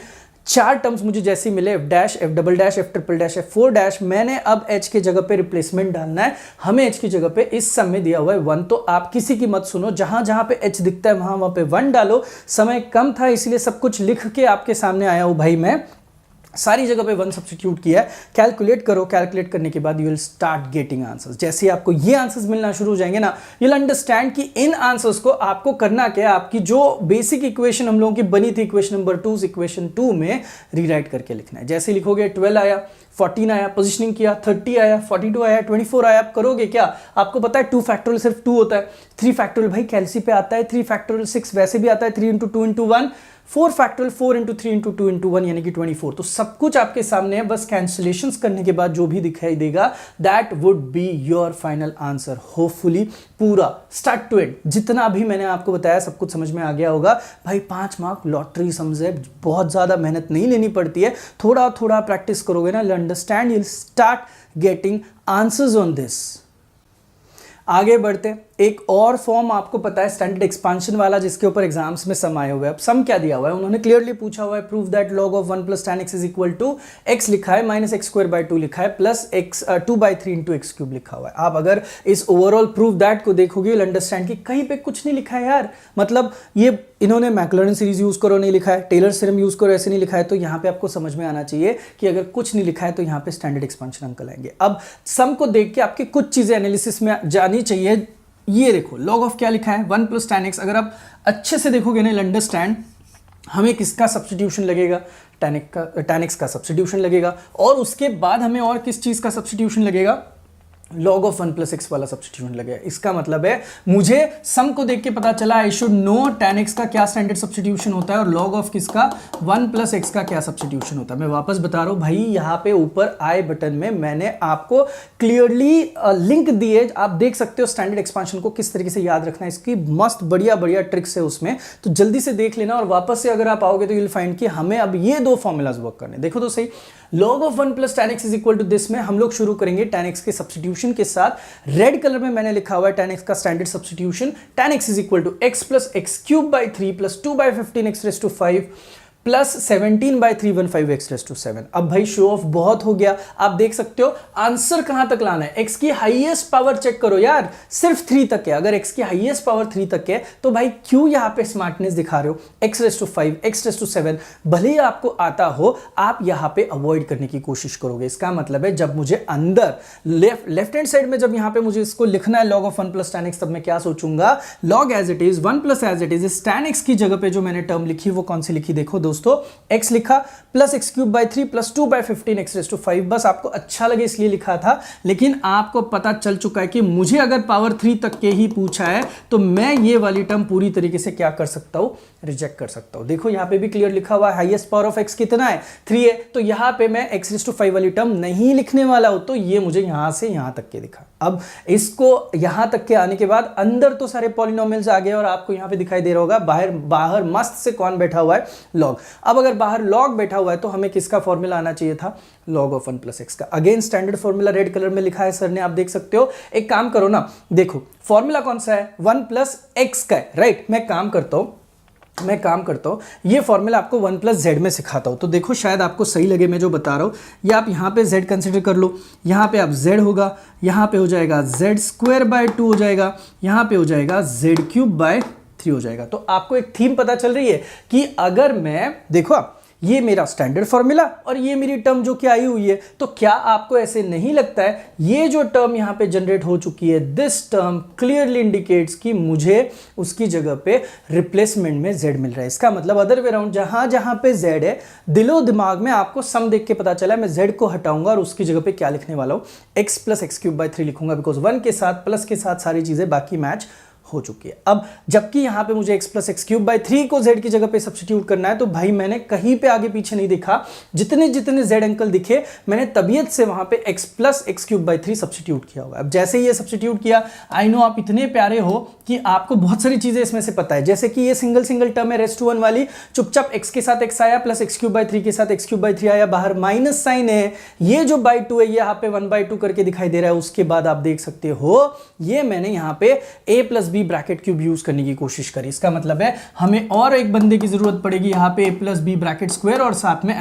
4 टर्म्स मुझे जैसे मिले f dash f double dash f triple dash f4 dash, मैंने अब h के जगह पे रिप्लेसमेंट डालना है। हमें h की जगह पे इस सम में दिया हुआ है 1, तो आप किसी की मत सुनो, जहां जहां पे h दिखता है वहां वहां पे 1 डालो। समय कम था इसलिए सब कुछ लिख के आपके सामने आया हूं भाई, मैं सारी जगह पे 1 सब्स्टिट्यूट किया है। कैलकुलेट करो, कैलकुलेट करने के बाद you will start getting answers. जैसे आपको ये आंसर्स मिलना शुरू हो जाएंगे ना, यू विल अंडरस्टैंड कि इन आंसर्स को आपको करना क्या है। आपकी जो बेसिक इक्वेशन हम लोगों की बनी थी इक्वेशन नंबर 2, इक्वेशन 2 में रीराइट करके लिखना है। जैसे लिखोगे 12 आया, 14 आया, पोजिशनिंग किया, 30 आया, 42 आया, 24 आया, आप करोगे क्या? आपको पता है 2 फैक्टोरियल सिर्फ 2 होता है, 3 फैक्टोरियल भाई कैलसी पे आता है, 3 फैक्टोरियल 6 वैसे भी आता है, 3 into 2 into 1, 4 factorial 4 into 3 into 2 into 1 यानी कि 24। तो सब कुछ आपके सामने है, बस कैंसिलेशंस करने के बाद जो भी दिखाई देगा that would be your final answer. Hopefully पूरा स्टार्ट टू एंड जितना भी मैंने आपको बताया सब कुछ समझ में आ गया होगा भाई। 5 मार्क लॉटरी समझे, बहुत ज्यादा मेहनत नहीं लेनी पड़ती है, थोड़ा थोड़ा प्रैक्टिस करोगे ना, understand, you will start getting answers on this. आगे बढ़ते, एक और फॉर्म आपको पता है स्टैंडर्ड एक्सपांशन वाला, जिसके ऊपर एग्जाम्स में सम आए हुए हैं। अब सम क्या दिया हुआ है, उन्होंने क्लियरली पूछा हुआ है prove that log of 1 plus tan x is equal to x लिखा है, माइनस एक्स स्क्वायर बाई 2 लिखा है, plus x 2/3 into x cube लिखा हुआ है। आप अगर इस ओवरऑल प्रूव दैट को देखोगे विल अंडरस्टैंड कि कहीं पे कुछ नहीं लिखा है यार, मतलब ये इन्होंने मैक्लॉरिन सीरीज यूज करो नहीं लिखा है, टेलर थ्योरम यूज करो ऐसे नहीं लिखा है, तो यहाँ पे आपको समझ में आना चाहिए कि अगर कुछ नहीं लिखा है तो यहाँ पे स्टैंडर्ड एक्सपांशन अंकल आएंगे। अब सम को देख के आपकी कुछ चीजें एनालिसिस में जानी चाहिए। ये देखो log ऑफ क्या लिखा है 1 प्लस tan x, अगर आप अच्छे से देखोगे ना अंडरस्टैंड हमें किसका सब्स्टिट्यूशन लगेगा, tan x का सब्स्टिट्यूशन लगेगा, और उसके बाद हमें और किस चीज का सब्स्टिट्यूशन लगेगा, log ऑफ 1 प्लस एक्स वाला सब्स्टिट्यूशन लगेगा। इसका मतलब है मुझे सम को देख के पता चला I should know tan x का क्या स्टैंडर्ड सब्स्टिट्यूशन होता है और log ऑफ किसका 1 प्लस एक्स का क्या सब्स्टिट्यूशन होता है। मैं वापस बता रहा हूं भाई, यहाँ पे ऊपर आई बटन में मैंने आपको क्लियरली लिंक दिए, आप देख सकते हो स्टैंडर्ड एक्सपांशन को किस तरीके से याद रखना है, इसकी मस्त बढ़िया बढ़िया ट्रिक्स है उसमें, तो जल्दी से देख लेना। और वापस से अगर आप आओगे तो यू विल फाइंड कि हमें अब ये 2 फॉर्मूलाज वर्क करने। देखो तो सही, log of 1 plus tan x is equal to this में हम लोग शुरू करेंगे tan x के सब्स्टिट्यूशन के साथ। रेड कलर में मैंने लिखा हुआ है tan x का standard substitution, tan x is equal to x plus x cube by 3 plus 2/15 x raise to 5 plus 17/315 x raise to 7। अब भाई शो ऑफ बहुत हो गया, आप देख सकते हो आंसर कहां तक लाना है। x की हाईएस्ट पावर चेक करो यार, सिर्फ 3 तक है। अगर x की हाईएस्ट पावर 3 तक है तो भाई क्यों यहां पे स्मार्टनेस दिखा रहे हो, x raise to 5 x raise to 7 भले ही आपको आता हो, आप यहां पे अवॉइड करने की कोशिश करोगे। इसका मतलब है जब मुझे अंदर लेफ्ट हैंड साइड में जब यहां पे मुझे इसको लिखना है log of 1 plus tan x, तब मैं क्या सोचूंगा, log as it is 1 plus as it is tan x की जगह पे जो मैंने टर्म लिखी वो कौन सी लिखी, देखो दोस्तों x लिखा plus x cube by 3 plus 2/15 x raise to 5, बस आपको अच्छा लगे इसलिए लिखा था, लेकिन आपको पता चल चुका है कि मुझे अगर पावर 3 तक के ही पूछा है तो मैं ये वाली टर्म पूरी तरीके से क्या कर सकता हूं, रिजेक्ट कर सकता हूं। देखो यहां पे भी क्लियर लिखा हुआ है हाईएस्ट पावर ऑफ x कितना है 3 है, तो यहां पे मैं x रेज़ टू 5 वाली टर्म नहीं लिखने वाला हूं, तो ये मुझे यहां से यहां तक के दिखा। अब इसको यहां तक के आने के बाद अंदर तो सारे पॉलिनोमियल्स आ गए और आपको यहां पे दिखाई दे रहा होगा बाहर मस्त से कौन बैठा हुआ है, log। अब अगर बाहर log बैठा हुआ है तो हमें किसका फॉर्मूला आना चाहिए था, log ऑफ 1 प्लस एक्स का। Again standard formula red colour में लिखा है सर ने, आप देख सकते हो। एक काम करो ना, देखो फॉर्मूला कौन सा है 1 प्लस एक्स का है, राइट। मैं काम करता हूं ये फॉर्मूला आपको 1 प्लस जेड में सिखाता हूं, तो देखो शायद आपको सही लगे मैं जो बता रहा हूं। ये आप यहां पे z कंसीडर कर लो, यहां पे आप z होगा, यहां पे हो जाएगा z स्क्वायर बाय 2 हो जाएगा, यहां पे हो जाएगा z क्यूब बाय 3 हो जाएगा। तो आपको एक थीम पता चल रही है कि अगर मैं देखो ये मेरा स्टैंडर्ड फॉर्मूला और ये मेरी टर्म जो कि आई हुई है, तो क्या आपको ऐसे नहीं लगता है ये जो टर्म यहां पे जनरेट हो चुकी है, दिस टर्म क्लियरली इंडिकेट्स कि मुझे उसकी जगह पे रिप्लेसमेंट में z मिल रहा है। इसका मतलब अदर वे राउंड, जहां जहां पे z है दिलो दिमाग में आपको सम देख के पता चला, मैं z को हटाऊंगा और उसकी जगह पे क्या लिखने वाला हूं, x plus x cube by 3 लिखूंगा, बिकॉज 1 के साथ प्लस के साथ सारी चीजें बाकी मैच हो चुकी है। अब जबकि यहाँ पे मुझे x plus x cube by 3 को z की जगह पे सब्स्टिट्यूट करना है, तो भाई मैंने कहीं पे आगे पीछे नहीं देखा, जितने जितने z अंकल दिखे मैंने तबीयत से वहां पे x plus x cube by 3 substitute किया हुआ है। अब जैसे ये सब्स्टिट्यूट किया, आई नो आप इतने प्यारे हो कि आपको बहुत सारी चीजें इसमें से पता है, जैसे कि ये सिंगल सिंगल टर्म है रेस टू 1 वाली, चुपचाप x के साथ x आया प्लस एक्स क्यूब बाई 3 के साथ एक्स क्यूब बाई 3 आया, बाहर माइनस साइन है, ये जो बाई 2 है ये यहाँ पे 1/2 करके दिखाई दे रहा है। उसके बाद आप देख सकते हो ये मैंने यहाँ पे a plus b bracket cube use करने की कोशिश करी। इसका मतलब है हमें और एक बंदे की जरूरत पड़ेगी यहाँ पे a plus b bracket square और साथ में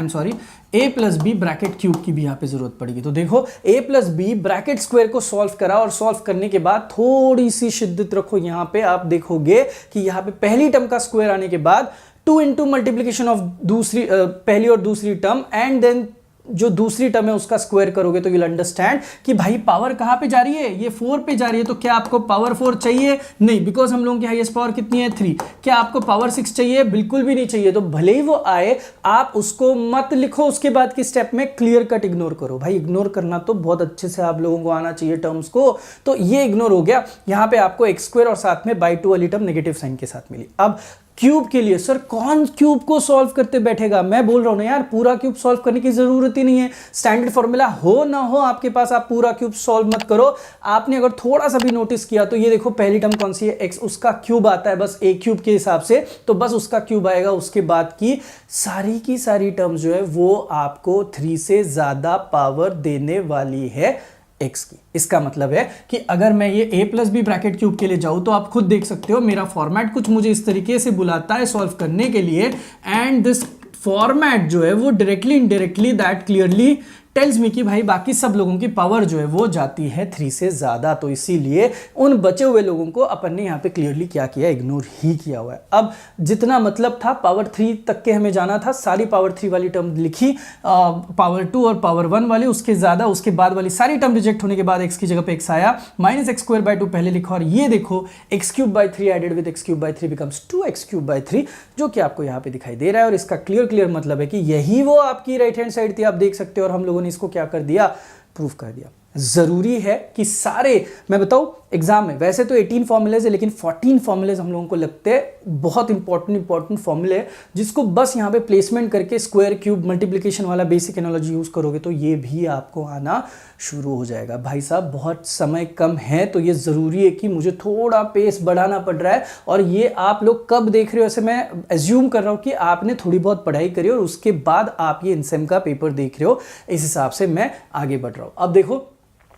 a plus b bracket cube की भी यहाँ पे जरूरत पड़ेगी। तो देखो a plus b bracket square को सॉल्व करा और सॉल्व करने के बाद थोड़ी सी शिद्दत रखो, यहाँ पे आप देखोगे कि यहाँ पे पहली टर्म का स्क्वायर आने के बाद 2 इंटू मल्टीप्लीकेशन ऑफ दूसरी पहली और दूसरी टर्म एंड देन जो दूसरी टर्म है उसका स्क्वायर करोगे तो यू विल अंडरस्टैंड कि भाई पावर कहां पे जा रही है, ये 4 पे जा रही है। तो क्या आपको पावर 4 चाहिए? नहीं, बिकॉज हम लोगों की हाईएस्ट पावर कितनी है 3। क्या आपको पावर 6 चाहिए? बिल्कुल भी नहीं चाहिए। तो भले ही वो आए आप उसको मत लिखो, उसके बाद की स्टेप में क्लियर कट इग्नोर करो। भाई इग्नोर करना तो बहुत अच्छे से आप लोगों को आना चाहिए टर्म्स को, तो ये इग्नोर हो गया। यहां पर आपको एक्स स्क्वायर और साथ में बाई 2 वाली टर्म नेगेटिव साइन के साथ मिली। अब क्यूब के लिए सर कौन क्यूब को सॉल्व करते बैठेगा? मैं बोल रहा हूं ना यार, पूरा क्यूब सॉल्व करने की जरूरत ही नहीं है। स्टैंडर्ड फॉर्मूला हो ना हो आपके पास, आप पूरा क्यूब सॉल्व मत करो। आपने अगर थोड़ा सा भी नोटिस किया तो ये देखो पहली टर्म कौन सी है, x, उसका क्यूब आता है बस a क्यूब के हिसाब से, तो बस उसका क्यूब आएगा। उसके बाद की सारी टर्म जो है वो आपको 3 से ज्यादा पावर देने वाली है x की। इसका मतलब है कि अगर मैं ये a plus b bracket cube के लिए जाऊं तो आप खुद देख सकते हो मेरा फॉर्मेट कुछ मुझे इस तरीके से बुलाता है सॉल्व करने के लिए, एंड दिस फॉर्मेट जो है वो directly indirectly that clearly tells me कि भाई बाकी सब लोगों की पावर जो है वो जाती है 3 से ज्यादा। तो इसीलिए उन बचे हुए लोगों को अपन ने यहाँ पे क्लियरली क्या किया, इग्नोर ही किया हुआ है। अब जितना मतलब था पावर 3 तक के हमें जाना था, सारी पावर 3 वाली टर्म लिखी, पावर 2 और पावर 1 वाली, उसके ज्यादा उसके बाद वाली सारी टर्म रिजेक्ट होने के बाद x की जगह पे x आया, माइनस एक्स स्क्वायर बाई 2 पहले लिखा, और ये देखो x cube by 3 added with x cube by 3 becomes 2x cube by 3, जो कि आपको यहाँ पे दिखाई दे रहा है। और इसका क्लियर मतलब है कि यही वो आपकी राइट हैंड साइड थी, आप देख सकते हो। और हम लोगों ने इसको क्या कर दिया, प्रूफ कर दिया। जरूरी है कि सारे, मैं बताऊं एग्जाम में वैसे तो 18 फॉर्मूलेज है, लेकिन 14 फॉर्मूलेज हम लोगों को लगते हैं बहुत इंपॉर्टेंट फॉर्मूले, जिसको बस यहां पे प्लेसमेंट करके स्क्वायर क्यूब मल्टीप्लिकेशन वाला बेसिक एनालॉजी यूज करोगे तो ये भी आपको आना शुरू हो जाएगा। भाई साहब बहुत समय कम है, तो ये जरूरी है कि मुझे थोड़ा पेस बढ़ाना पड़ रहा है। और ये आप लोग कब देख रहे हो, ऐसे मैं एज्यूम कर रहा हूं कि आपने थोड़ी बहुत पढ़ाई करी और उसके बाद आप ये इनसेम का पेपर देख रहे हो, इस हिसाब से मैं आगे बढ़ रहा हूं। अब देखो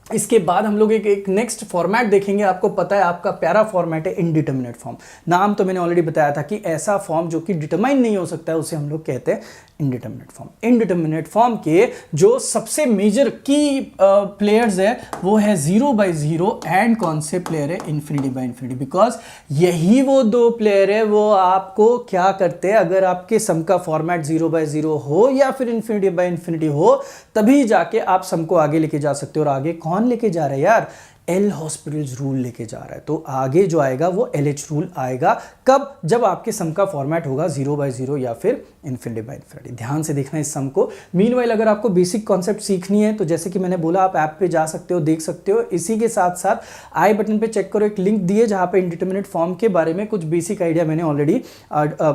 इसके बाद हम लोग एक नेक्स्ट फॉर्मेट देखेंगे। आपको पता है आपका प्यारा फॉर्मेट है इनडिटर्मिनेट फॉर्म। नाम तो मैंने ऑलरेडी बताया था कि ऐसा फॉर्म जो कि डिटरमाइन नहीं हो सकता है उसे हम लोग कहते हैं इनडिटर्मिनेट फॉर्म। इनडिटर्मिनेट फॉर्म के जो सबसे मेजर की प्लेयर्स है वो है 0/0 एंड कौन से प्लेयर है, इन्फिनिटी/इन्फिनिटी, बिकॉज यही वो दो प्लेयर है वो आपको क्या करते हैं, अगर आपके सम का फॉर्मेट 0/0 हो या फिर इन्फिनिटी/इन्फिनिटी हो तभी जाके आप सम को आगे लेके जा सकते हो। और आगे कौन लेके जा रहा है यार, एल हॉस्पिटल्स रूल लेके जा रहा है। तो आगे जो आएगा वो LH रूल आएगा। कब? जब आपके सम का फॉर्मेट होगा 0/0 या फिर इन्फिनिटी/इन्फिनिटी। ध्यान से देखना इस सम को। मीनवाइल अगर आपको बेसिक कॉन्सेप्ट सीखनी है तो जैसे कि मैंने बोला आप ऐप पे जा सकते हो, देख सकते हो। इसी के साथ साथ आई बटन पे चेक करो, एक लिंक दिए जहां पे इनडिटरमिनेट फॉर्म के बारे में कुछ बेसिक आइडिया मैंने ऑलरेडी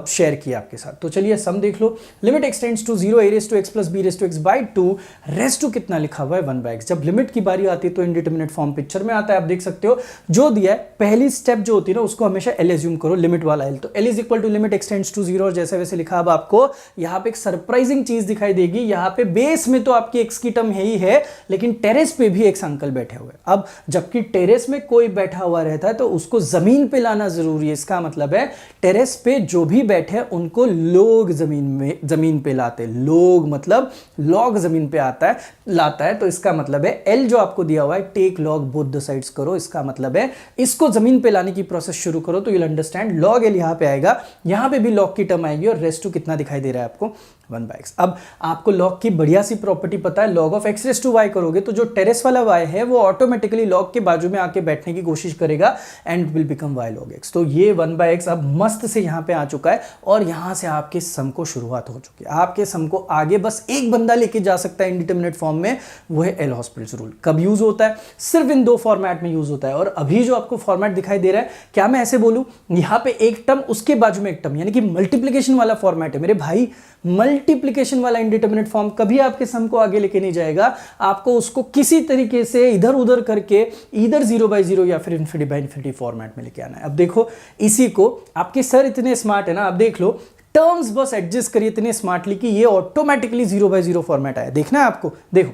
शेयर किया आपके साथ। तो चलिए सम देख लो। Limit extends to 0 a⁻x + b⁻x/2 raised to कितना लिखा हुआ है 1/x। जब लिमिट की बारी आती है तो इनडिटरमिनेट फॉर्म पिक्चर में आता है, आप देख सकते हो। जो दिया है पहली स्टेप जो होती है ना उसको हमेशा L एज्यूम करो, लिमिट वाला L। तो L is equal to limit extends to 0 और जैसे वैसे लिखा। अब आपको यहां पे एक सरप्राइजिंग चीज दिखाई देगी। यहां पे बेस में तो आपकी x की टर्म है ही है, लेकिन टेरेस पे भी एक अंकल बैठे हुए। अब जबकि टेरेस में कोई बैठा हुआ रहता है तो उसको जमीन पे लाना जरूरी है। इसका मतलब है टेरेस पे जो भी बैठे हैं उनको लोग जमीन पे लाते। लोग मतलब लॉग जमीन पे लाता है। तो इसका मतलब है L जो आपको दिया हुआ है take log both the sides करो। इसका मतलब है इसको जमीन पे लाने की प्रोसेस शुरू करो तो you will understand log L यहां पे आएगा, यहां पे भी लॉग की टर्म आएगी और रेस्ट टू कितना दिखाई दे रहा है आपको 1/x। अब आपको log की बढ़िया सी प्रॉपर्टी पता है, log of x raised to y करोगे तो जो टेरेस वाला y है वो ऑटोमेटिकली log के बाजू में आके बैठने की कोशिश करेगा and will become y log x। तो ये 1/x अब मस्त से यहाँ पे आ चुका है और यहाँ से आपके सम को शुरुआत हो चुकी है। आपके सम को आगे बस एक बंदा लेके जा सकता है इंडिटरमिनेट फॉर्म में, वो है एल हॉस्पिटल्स रूल। कब यूज होता है? सिर्फ इन दो फॉर्मेट में यूज होता है। और अभी जो आपको फॉर्मेट दिखाई दे रहा है, क्या मैं ऐसे बोलूं, यहाँ पे एक टर्म उसके बाजू में एक टर्म, यानी कि मल्टीप्लीकेशन वाला फॉर्मेट है मेरे भाई। मल्टीप्लीकेशन वाला इंडिटरमिनेट फॉर्म कभी आपके सम को आगे लेके नहीं जाएगा, आपको उसको किसी तरीके से इधर उधर करके इधर 0/0 या फिर ∞/∞ फॉर्मेट में लेके आना है। अब देखो इसी को, आपके सर इतने स्मार्ट है ना, अब देख लो टर्म्स बस एडजस्ट करिए इतने स्मार्टली कि ये ऑटोमेटिकली 0/0 फॉर्मेट आया। देखना है आपको, देखो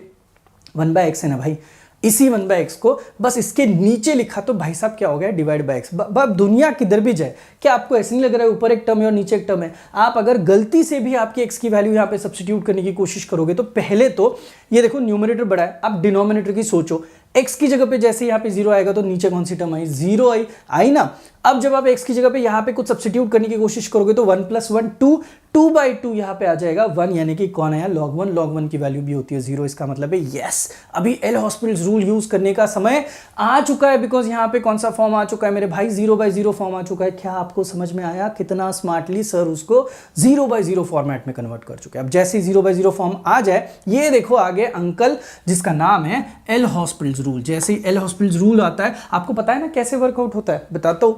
1/x है ना भाई, इसी 1/x को बस इसके नीचे लिखा तो भाई साहब क्या हो गया, डिवाइड बाय x। अब दुनिया किधर भी जाए, क्या आपको ऐसे नहीं लग रहा है ऊपर एक टर्म है और नीचे एक टर्म है? आप अगर गलती से भी आपकी x की वैल्यू यहाँ पे सब्स्टिट्यूट करने की कोशिश करोगे तो पहले तो ये देखो न्यूमरेटर बड़ा है, आप डिनोमिनेटर की सोचो, x की जगह पे जैसे यहाँ पे 0 आएगा तो नीचे कौन सी टर्म आई, 0 आई ना। अब जब आप x की जगह पे यहाँ पे कुछ सब्स्टिट्यूट करने की कोशिश करोगे तो 1 + 1 2, 2/2 यहाँ पे आ जाएगा 1, यानी कि कौन आया, log 1 की वैल्यू भी होती है 0। इसका मतलब है यस, अभी एल हॉस्पिटल्स रूल यूज करने का समय आ चुका है, बिकॉज यहाँ पे कौन सा फॉर्म आ चुका है मेरे भाई, 0/0 फॉर्म आ चुका है। क्या आपको समझ में आया कितना स्मार्टली सर उसको 0/0 फॉर्मेट में कन्वर्ट कर चुके हैं? अब जैसे 0/0 फॉर्म आ जाए, ये देखो आगे अंकल जिसका नाम है एल हॉस्पिटल्स रूल, जैसे ही एल हॉस्पिटल्स रूल आता है, आपको पता है ना कैसे वर्कआउट होता है, बताता हूं।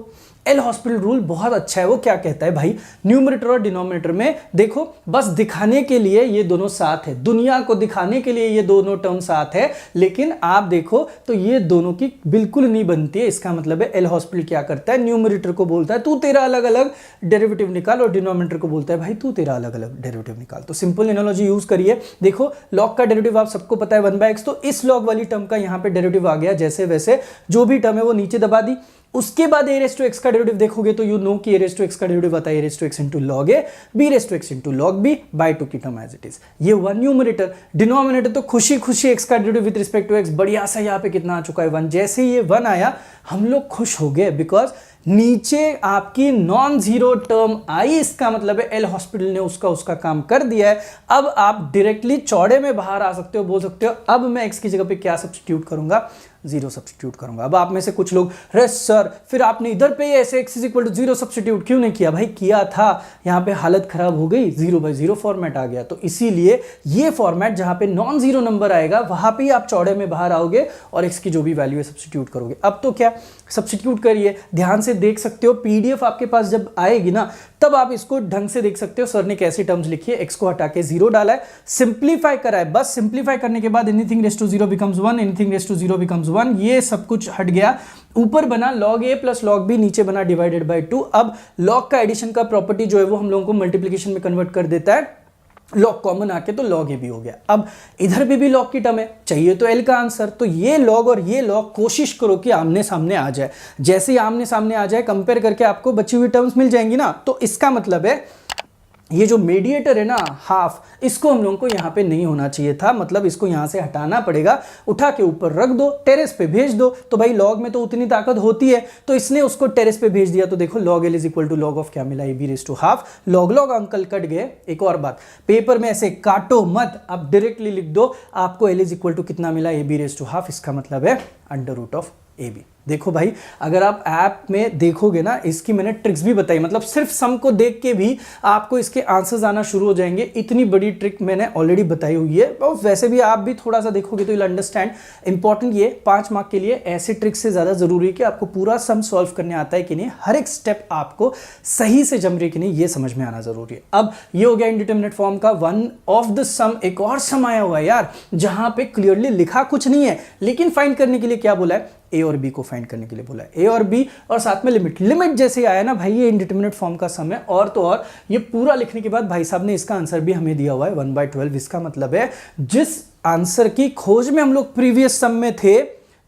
एल हॉस्पिटल रूल बहुत अच्छा है। वो क्या कहता है भाई, न्यूमरेटर और डिनोमिनेटर में देखो बस दिखाने के लिए ये दोनों साथ है, दुनिया को दिखाने के लिए ये दोनों टर्म साथ है, लेकिन आप देखो तो ये दोनों की बिल्कुल नहीं बनती है। इसका मतलब है एल हॉस्पिटल क्या करता है, न्यूमरेटर को बोलता है तू तेरा अलग अलग डेरिवेटिव निकाल, और डिनोमिनेटर को बोलता है भाई तू तेरा अलग अलग डेरिवेटिव निकाल। तो सिंपल एनालॉजी यूज करिए। देखो लॉग का डेरिवेटिव आप सबको पता है 1/x, तो इस लॉग वाली टर्म का यहाँ पे डेरिवेटिव आ गया, जैसे वैसे जो भी टर्म है वो नीचे दबा दी। उसके बाद a raised to x का डेरिवेटिव देखोगे तो यू नो कि a raised to x का डेरिवेटिव आता है a raised to x into log a, b raised to x into log b by 2 की टर्म एज इट इज। ये हुआ न्यूमरेटर। डिनोमिनेटर तो खुशी खुशी x का derivative with respect to x, बढ़िया सा यहाँ पे कितना आ चुका है 1। जैसे ये 1 आया हम लोग खुश हो गए, बिकॉज नीचे आपकी नॉन जीरो टर्म आई। इसका मतलब है एल हॉस्पिटल ने उसका काम कर दिया है। अब आप डायरेक्टली चौड़े में बाहर आ सकते हो, बोल सकते हो अब मैं x की जगह पे क्या सब्स्टिट्यूट करूंगा, 0 सब्स्टिट्यूट करूंगा। अब आप में से कुछ लोग, अरे सर फिर आपने इधर पे ऐसे x = 0 सब्स्टिट्यूट क्यों नहीं किया? भाई किया था, यहाँ पे हालत खराब हो गई, 0/0 फॉर्मेट आ गया। तो इसीलिए ये फॉर्मेट जहां पे नॉन जीरो नंबर आएगा वहां पे आप चौड़े में बाहर आओगे और x की जो भी वैल्यू है सब्स्टिट्यूट करोगे। अब तो क्या सब्स्टिट्यूट करिए, ध्यान से देख सकते हो पीडीएफ आपके पास जब आएगी ना तब आप इसको ढंग से देख सकते हो सर ने कैसी टर्म्स लिखी है। x को हटा के 0 डाला है, सिंप्लीफाई करा है, बस सिंप्लीफाई करने के बाद anything raise to 0 becomes 1, anything raise to 0 becomes 1, ये सब कुछ हट गया। ऊपर बना log a plus log b, नीचे बना डिवाइडेड बाय 2। अब log का एडिशन का प्रॉपर्टी जो है वो हम लोगों को मल्टीप्लिकेशन में कन्वर्ट कर देता है, लॉग कॉमन आके तो log a भी हो गया। अब इधर भी लॉग की टर्म है, चाहिए तो l का आंसर, तो ये लॉग और ये लॉग कोशिश करो कि आमने सामने आ जाए। जैसे ही आमने सामने आ जाए कंपेयर करके आपको बची हुई टर्म्स मिल जाएंगी ना, तो इसका मतलब है ये जो मेडिएटर है ना हाफ, इसको हम लोगों को यहाँ पे नहीं होना चाहिए था, मतलब इसको यहाँ से हटाना पड़ेगा, उठा के ऊपर रख दो, टेरेस पे भेज दो। तो भाई लॉग में तो उतनी ताकत होती है, तो इसने उसको टेरेस पे भेज दिया। तो देखो log l = log ऑफ क्या मिला, ab raised to half। log uncle cut गए। एक और बात, पेपर में ऐसे काटो मत, आप डायरेक्टली लिख दो आपको l = कितना मिला, ab raised to half। इसका मतलब है √ab। देखो भाई अगर आप ऐप में देखोगे ना, इसकी मैंने ट्रिक्स भी बताई, मतलब सिर्फ सम को देख के भी आपको इसके आंसर्स आना शुरू हो जाएंगे। इतनी बड़ी ट्रिक मैंने ऑलरेडी बताई हुई है, और वैसे भी आप भी थोड़ा सा देखोगे तो यू विल अंडरस्टैंड। इंपॉर्टेंट ये 5 मार्क के लिए ऐसे ट्रिक्स से ज्यादा जरूरी है कि आपको पूरा सम सॉल्व करने आता है कि नहीं, हर एक स्टेप आपको सही से जम रही कि नहीं ये समझ में आना जरूरी है। अब ये हो गया इंडिटरमिनेट फॉर्म का वन ऑफ द सम। एक और सम आया हुआ है यार, जहां पे क्लियरली लिखा कुछ नहीं है, लेकिन फाइंड करने के लिए क्या बोला है, ए और बी को फाइंड करने के लिए बोला है, ए और बी और साथ में लिमिट जैसे आया ना भाई, ये इंडिटरमिनेट फॉर्म का सम है। और तो और ये पूरा लिखने के बाद भाई साहब ने इसका आंसर भी हमें दिया हुआ है 1/12। इसका मतलब है जिस आंसर की खोज में हम लोग प्रीवियस सम में थे,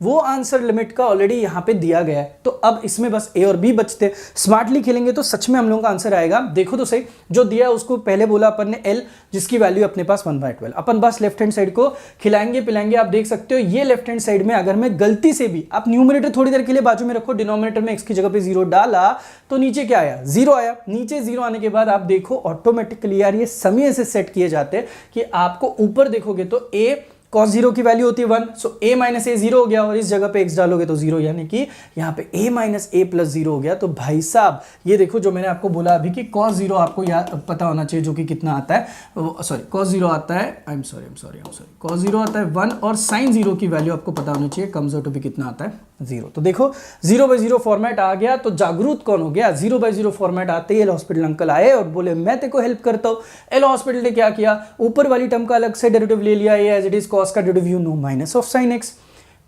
वो आंसर लिमिट का ऑलरेडी यहाँ पे दिया गया है। तो अब इसमें बस ए और बी बचते हैं। स्मार्टली खेलेंगे तो सच में हम लोगों का आंसर आएगा। देखो तो सही, जो दिया है उसको पहले बोला अपन ने एल, जिसकी वैल्यू अपने पास 1/12। अपन बस लेफ्ट हैंड साइड को खिलाएंगे पिलाएंगे। आप देख सकते हो ये लेफ्ट हैंड साइड में अगर मैं गलती से भी, आप न्यूमरेटर थोड़ी देर के लिए बाजू में रखो, डिनोमिनेटर में एक्स की जगह पे 0 डाला तो नीचे क्या आया, 0 आया। नीचे 0 आने के बाद आप देखो ऑटोमेटिकली यार ये समय से सेट किए जाते हैं कि आपको ऊपर देखोगे तो a cos 0 की वैल्यू होती है 1, सो a माइनस ए 0 हो गया, और इस जगह पे x डालोगे तो 0, यानी कि यहाँ पे a माइनस ए प्लस 0 हो गया। तो भाई साहब ये देखो जो मैंने आपको बोला अभी कि cos 0 आपको याद पता होना चाहिए, जो कि कितना आता है, सॉरी cos 0 आता है, आई एम सॉरी cos 0 आता है 1, और sin 0 की वैल्यू आपको पता होनी चाहिए, कम्स आउट टू बी कितना आता है 0। तो देखो 0/0 फॉर्मेट आ गया तो जागरूक कौन हो गया। 0/0 फॉर्मेट आते ही एल हॉस्पिटल अंकल आए और बोले मैं तेरे को हेल्प करता हूं। एल हॉस्पिटल ने क्या किया, ऊपर वाली टर्म का अलग से डेरिवेटिव ले लिया, ये एज इट इज कॉस का derivative you know minus of sine x.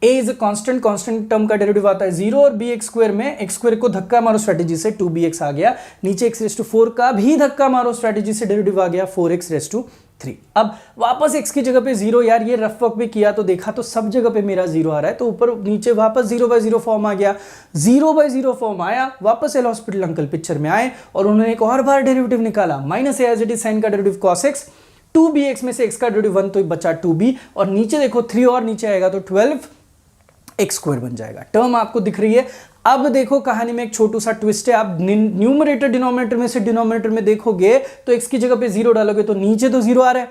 A is constant term का डेरिवेटिव आता है 0, और bx स्क्वायर में x स्क्वायर को धक्का मारो स्ट्रेटेजी से 2bx आ गया, नीचे x⁴ का भी धक्का मारो स्ट्रेटेजी से डेरिवेटिव आ गया 4x⁻3। अब वापस x की जगह पे 0, यार ये रफ वर्क भी किया तो देखा तो सब जगह पे मेरा 0 आ रहा है, तो ऊपर नीचे वापस 0/0 फॉर्म आ गया। 0/0 फॉर्म आया, वापस एल हॉस्पिटल अंकल पिक्चर में आए और उन्होंने एक और बार डेरिवेटिव निकाला, minus as it is sine का डेरिवेटिव cos x, 2bx में से x का डेरिवेटिव 1 तो बचा 2b, और नीचे देखो 3 और नीचे आएगा तो 12x² बन जाएगा। टर्म आपको दिख रही है। अब देखो कहानी में एक छोटू सा ट्विस्ट है, आप न्यूमरेटर डिनोमिनेटर में से डिनोमिनेटर में देखोगे तो x की जगह पे 0 डालोगे तो नीचे तो 0 आ रहा है।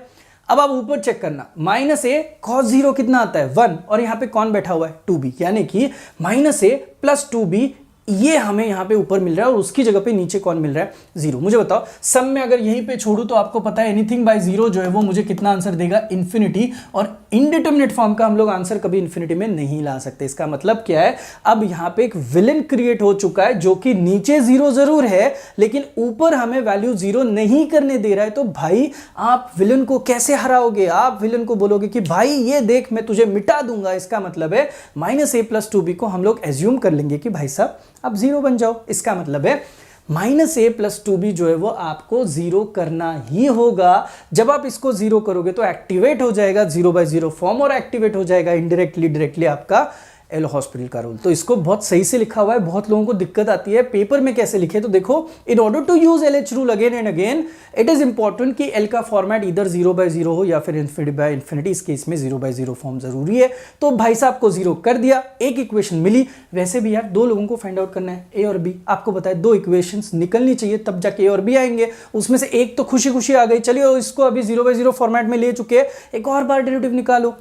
अब आप ऊपर चेक करना, माइनस ए cos 0 कितना आता है 1, और यहां पे कौन बैठा हुआ है 2b, यानी कि माइनस ए प्लस 2b ये हमें यहां पे ऊपर मिल रहा है, और उसकी जगह पे नीचे कौन मिल रहा है 0। मुझे बताओ सम में अगर यहीं पे छोड़ू तो आपको पता है एनीथिंग बाय 0 जो है वो मुझे कितना आंसर देगा, इन्फिनिटी, और इनडिटरमिनेट फॉर्म का हम लोग आंसर कभी इन्फिनिटी में नहीं ला सकते। इसका मतलब क्या है, अब यहां पे एक विलेन क्रिएट हो चुका है जो कि नीचे 0 जरूर है लेकिन ऊपर हमें वैल्यू 0 नहीं करने दे रहा है। तो भाई आप विलेन को कैसे हराओगे, आप विलेन को बोलोगे कि भाई ये देख मैं तुझे मिटा दूंगा। इसका मतलब है माइनस ए प्लस 2b को हम लोग एज्यूम कर लेंगे कि भाई साहब अब 0 बन जाओ। इसका मतलब है माइनस ए प्लस 2b जो है वो आपको 0 करना ही होगा। जब आप इसको 0 करोगे तो एक्टिवेट हो जाएगा 0/0 फॉर्म, और एक्टिवेट हो जाएगा इनडायरेक्टली डायरेक्टली आपका एल हॉस्पिटल का रूल। तो इसको बहुत सही से लिखा हुआ है, बहुत लोगों को दिक्कत आती है पेपर में कैसे लिखे। तो देखो in order to use LH rule again and again it is important कि एल का फॉर्मेट इधर 0/0 हो या फिर इन्फिनिटी इस केस में 0/0 फॉर्म जरूरी है। तो भाई साहब को 0 कर दिया, एक इक्वेशन मिली। वैसे भी यार दो लोगों को फाइंड आउट करना है ए और बी, आपको बताया 2 इक्वेशंस निकलनी चाहिए तब जाके ए और बी आएंगे। उसमें से एक तो खुशी खुशी आ गई, चलिए इसको अभी 0/0 फॉर्मेट में ले चुके हैं, एक और बार डेरिवेटिव निकालो।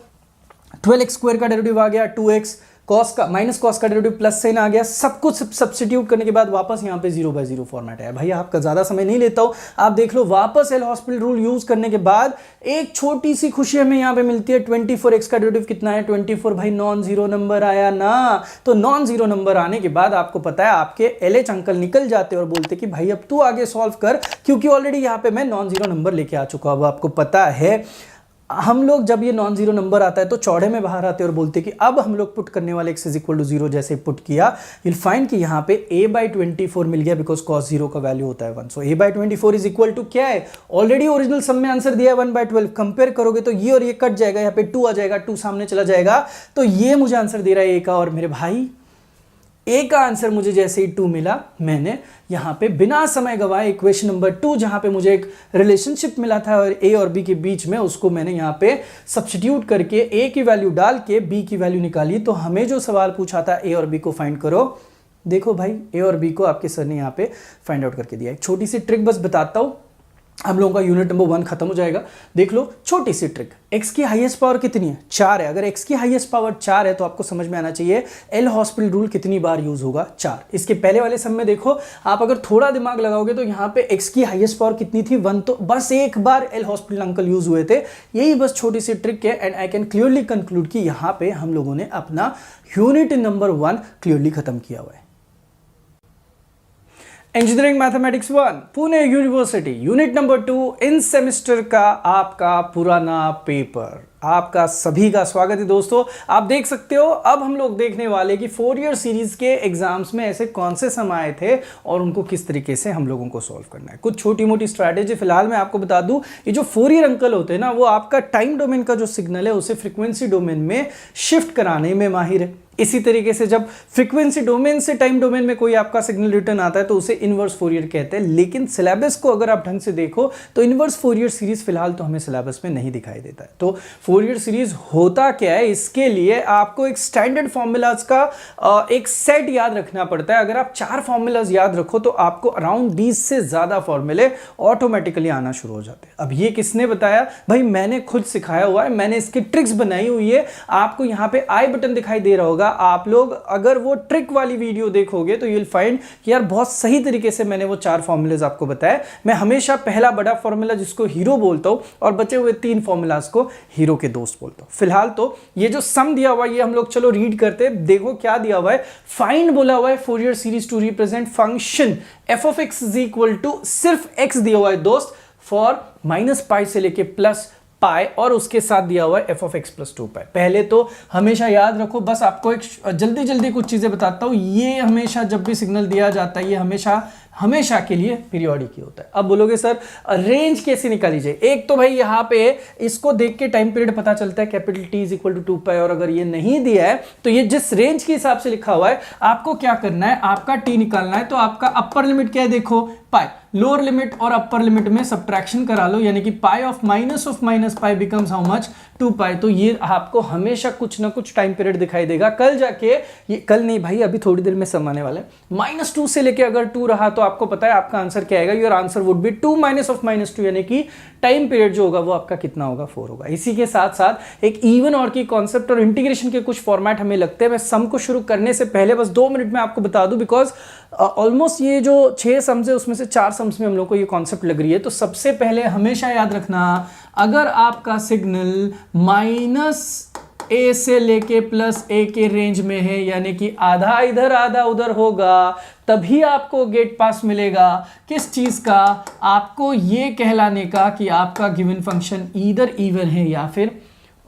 12x² का डेरिवेटिव आ गया 2x, cos का माइनस cos का डेरिवेटिव प्लस साइन आ गया। सब कुछ सब्स्टिट्यूट करने के बाद वापस यहाँ पे 0/0 फॉर्मेट है। भाई आपका ज्यादा समय नहीं लेता हूं, आप देख लो वापस एल हॉस्पिटल रूल यूज करने के बाद एक छोटी सी खुशी हमें यहाँ पे मिलती है। 24x का डेरिवेटिव कितना है 24, भाई नॉन जीरो नंबर आया ना। तो नॉन जीरो नंबर आने के बाद आपको पता है आपके LH अंकल निकल जाते और बोलते कि भाई अब तू आगे सॉल्व कर, क्योंकि ऑलरेडी यहाँ पे मैं नॉन जीरो नंबर लेके आ चुका हूं। आपको पता है हम लोग जब ये नॉन जीरो नंबर आता है तो चौड़े में बाहर आते हैं और बोलते हैं कि अब हम लोग पुट करने वाले x = 0 जैसे पुट किया, you'll find कि यहाँ पे a/24 मिल गया बिकॉज cos 0 का वैल्यू होता है 1। सो a/24 इज इक्वल टू क्या है, ऑलरेडी ओरिजिनल सम में आंसर दिया है 1/12। कंपेयर करोगे तो ये और ये कट जाएगा, यहाँ पे 2 आ जाएगा, 2 सामने चला जाएगा, तो ये मुझे आंसर दे रहा है a का। और मेरे भाई ए का आंसर मुझे जैसे ही 2 मिला, मैंने यहाँ पे बिना समय गवाए इक्वेशन नंबर 2 जहाँ पे मुझे एक रिलेशनशिप मिला था और ए और बी के बीच में, उसको मैंने यहाँ पे सब्स्टिट्यूट करके ए की वैल्यू डाल के बी की वैल्यू निकाली। तो हमें जो सवाल पूछा था ए और बी को फाइंड करो, देखो भाई ए और बी को आपके सर ने यहाँ पे फाइंड आउट करके दिया। एक छोटी सी ट्रिक बस बताता हूँ, हम लोगों का यूनिट नंबर 1 खत्म हो जाएगा। देख लो छोटी सी ट्रिक, x की हाईएस्ट पावर कितनी है 4 है। अगर x की हाईएस्ट पावर 4 है तो आपको समझ में आना चाहिए एल हॉस्पिटल रूल कितनी बार यूज होगा 4। इसके पहले वाले सम में देखो आप अगर थोड़ा दिमाग लगाओगे तो यहाँ पे x की हाईएस्ट पावर कितनी थी 1, तो बस एक बार एल हॉस्पिटल अंकल यूज हुए थे। यही बस छोटी सी ट्रिक है and I can clearly conclude कि यहाँ पे हम लोगों ने अपना यूनिट नंबर 1 क्लियरली खत्म किया हुआ है। Engineering mathematics 1 Pune university unit number 2 इन सेमेस्टर का आपका पुराना पेपर। आपका सभी का स्वागत है दोस्तों। आप देख सकते हो अब हम लोग देखने वाले कि 4 ईयर सीरीज के एग्जाम्स में ऐसे कौन से सम आए थे और उनको किस तरीके से हम लोगों को सॉल्व करना है। कुछ छोटी मोटी स्ट्रैटेजी फिलहाल मैं आपको बता दूं, ये जो 4 ईयर अंकल होते हैं ना, वो आपका टाइम डोमेन का जो सिग्नल है उसे फ्रीक्वेंसी डोमेन में शिफ्ट कराने में माहिर है। इसी तरीके से जब फ्रीक्वेंसी डोमेन से टाइम डोमेन में कोई आपका सिग्नल रिटर्न आता है तो उसे इनवर्स फोरियर कहते हैं। लेकिन सिलेबस को अगर आप ढंग से देखो तो इनवर्स फोरियर सीरीज फिलहाल तो हमें सिलेबस में नहीं दिखाई देता है। तो फोरियर सीरीज होता क्या है, इसके लिए आपको एक स्टैंडर्ड फॉर्मूलाज का एक सेट याद रखना पड़ता है। अगर आप 4 फॉर्मूलाज याद रखो तो आपको अराउंड 20 से ज्यादा फॉर्मूले ऑटोमेटिकली आना शुरू हो जाते हैं। अब ये किसने बताया भाई? मैंने खुद सिखाया हुआ है, मैंने इसकी ट्रिक्स बनाई हुई है। आपको यहां पे आई बटन दिखाई दे रहा होगा, आप लोग अगर वो ट्रिक वाली वीडियो देखोगे तो यू विल फाइंड कि यार बहुत सही तरीके से मैंने वो 4 फॉर्मूलाज आपको बताया। मैं हमेशा पहला बड़ा फॉर्मूला जिसको हीरो बोलता हूं और बचे हुए 3 फॉर्मूलाज को हीरो के दोस्त बोलता हूं। फिलहाल तो ये जो सम दिया हुआ है ये हम लोग चलो रीड करते हैं। देखो क्या दिया हुआ है, फाइंड बोला हुआ है Fourier series to represent function f of x is equal to, सिर्फ एक्स दिया हुआ है दोस्त, फॉर -π से लेके +π और उसके साथ दिया हुआ है एफ ऑफ एक्स प्लस 2π। पहले तो हमेशा याद रखो, बस आपको एक जल्दी जल्दी कुछ चीजें बताता हूं। ये हमेशा जब भी सिग्नल दिया जाता है ये हमेशा के लिए पीरियोडिक ही होता है। अब बोलोगे सर रेंज कैसे निकाली जाए? एक तो भाई यहाँ पे इसको देख के टाइम पीरियड पता चलता है, capital T is equal to 2π। और अगर ये नहीं दिया है तो ये जिस रेंज के हिसाब से लिखा हुआ है आपको क्या करना है, आपका T निकालना है। तो आपका अपर लिमिट क्या है देखो, पाई, लोअर लिमिट और अपर लिमिट में सब्ट्रैक्शन करा लो, यानी कि pi of minus pi becomes how much, 2π। तो ये आपको हमेशा कुछ ना कुछ टाइम पीरियड दिखाई देगा। कल जाके ये, कल नहीं भाई, अभी थोड़ी देर में सम आने वाला है। -2 से लेके अगर 2 रहा तो आपको पता है आपका आंसर क्या आएगा, योर आंसर वुड बी 2 -2, यानी कि टाइम पीरियड जो होगा वो आपका कितना होगा, 4 होगा। इसी के साथ साथ एक इवन और की कॉन्सेप्ट और इंटीग्रेशन के कुछ फॉर्मेट हमें लगते हैं। मैं सम को शुरू करने से पहले बस 2 मिनट में आपको बता दूं, बिकॉज ऑलमोस्ट ये जो 6 सम्स है उसमें से 4 सम्स में हम लोग को ये कॉन्सेप्ट लग रही है। तो सबसे पहले हमेशा याद रखना, अगर आपका सिग्नल -a से लेके +a के रेंज में है, यानी कि आधा इधर आधा उधर होगा, तभी आपको गेट पास मिलेगा। किस चीज का? आपको ये कहलाने का कि आपका गिवन फंक्शन ईदर इवन है या फिर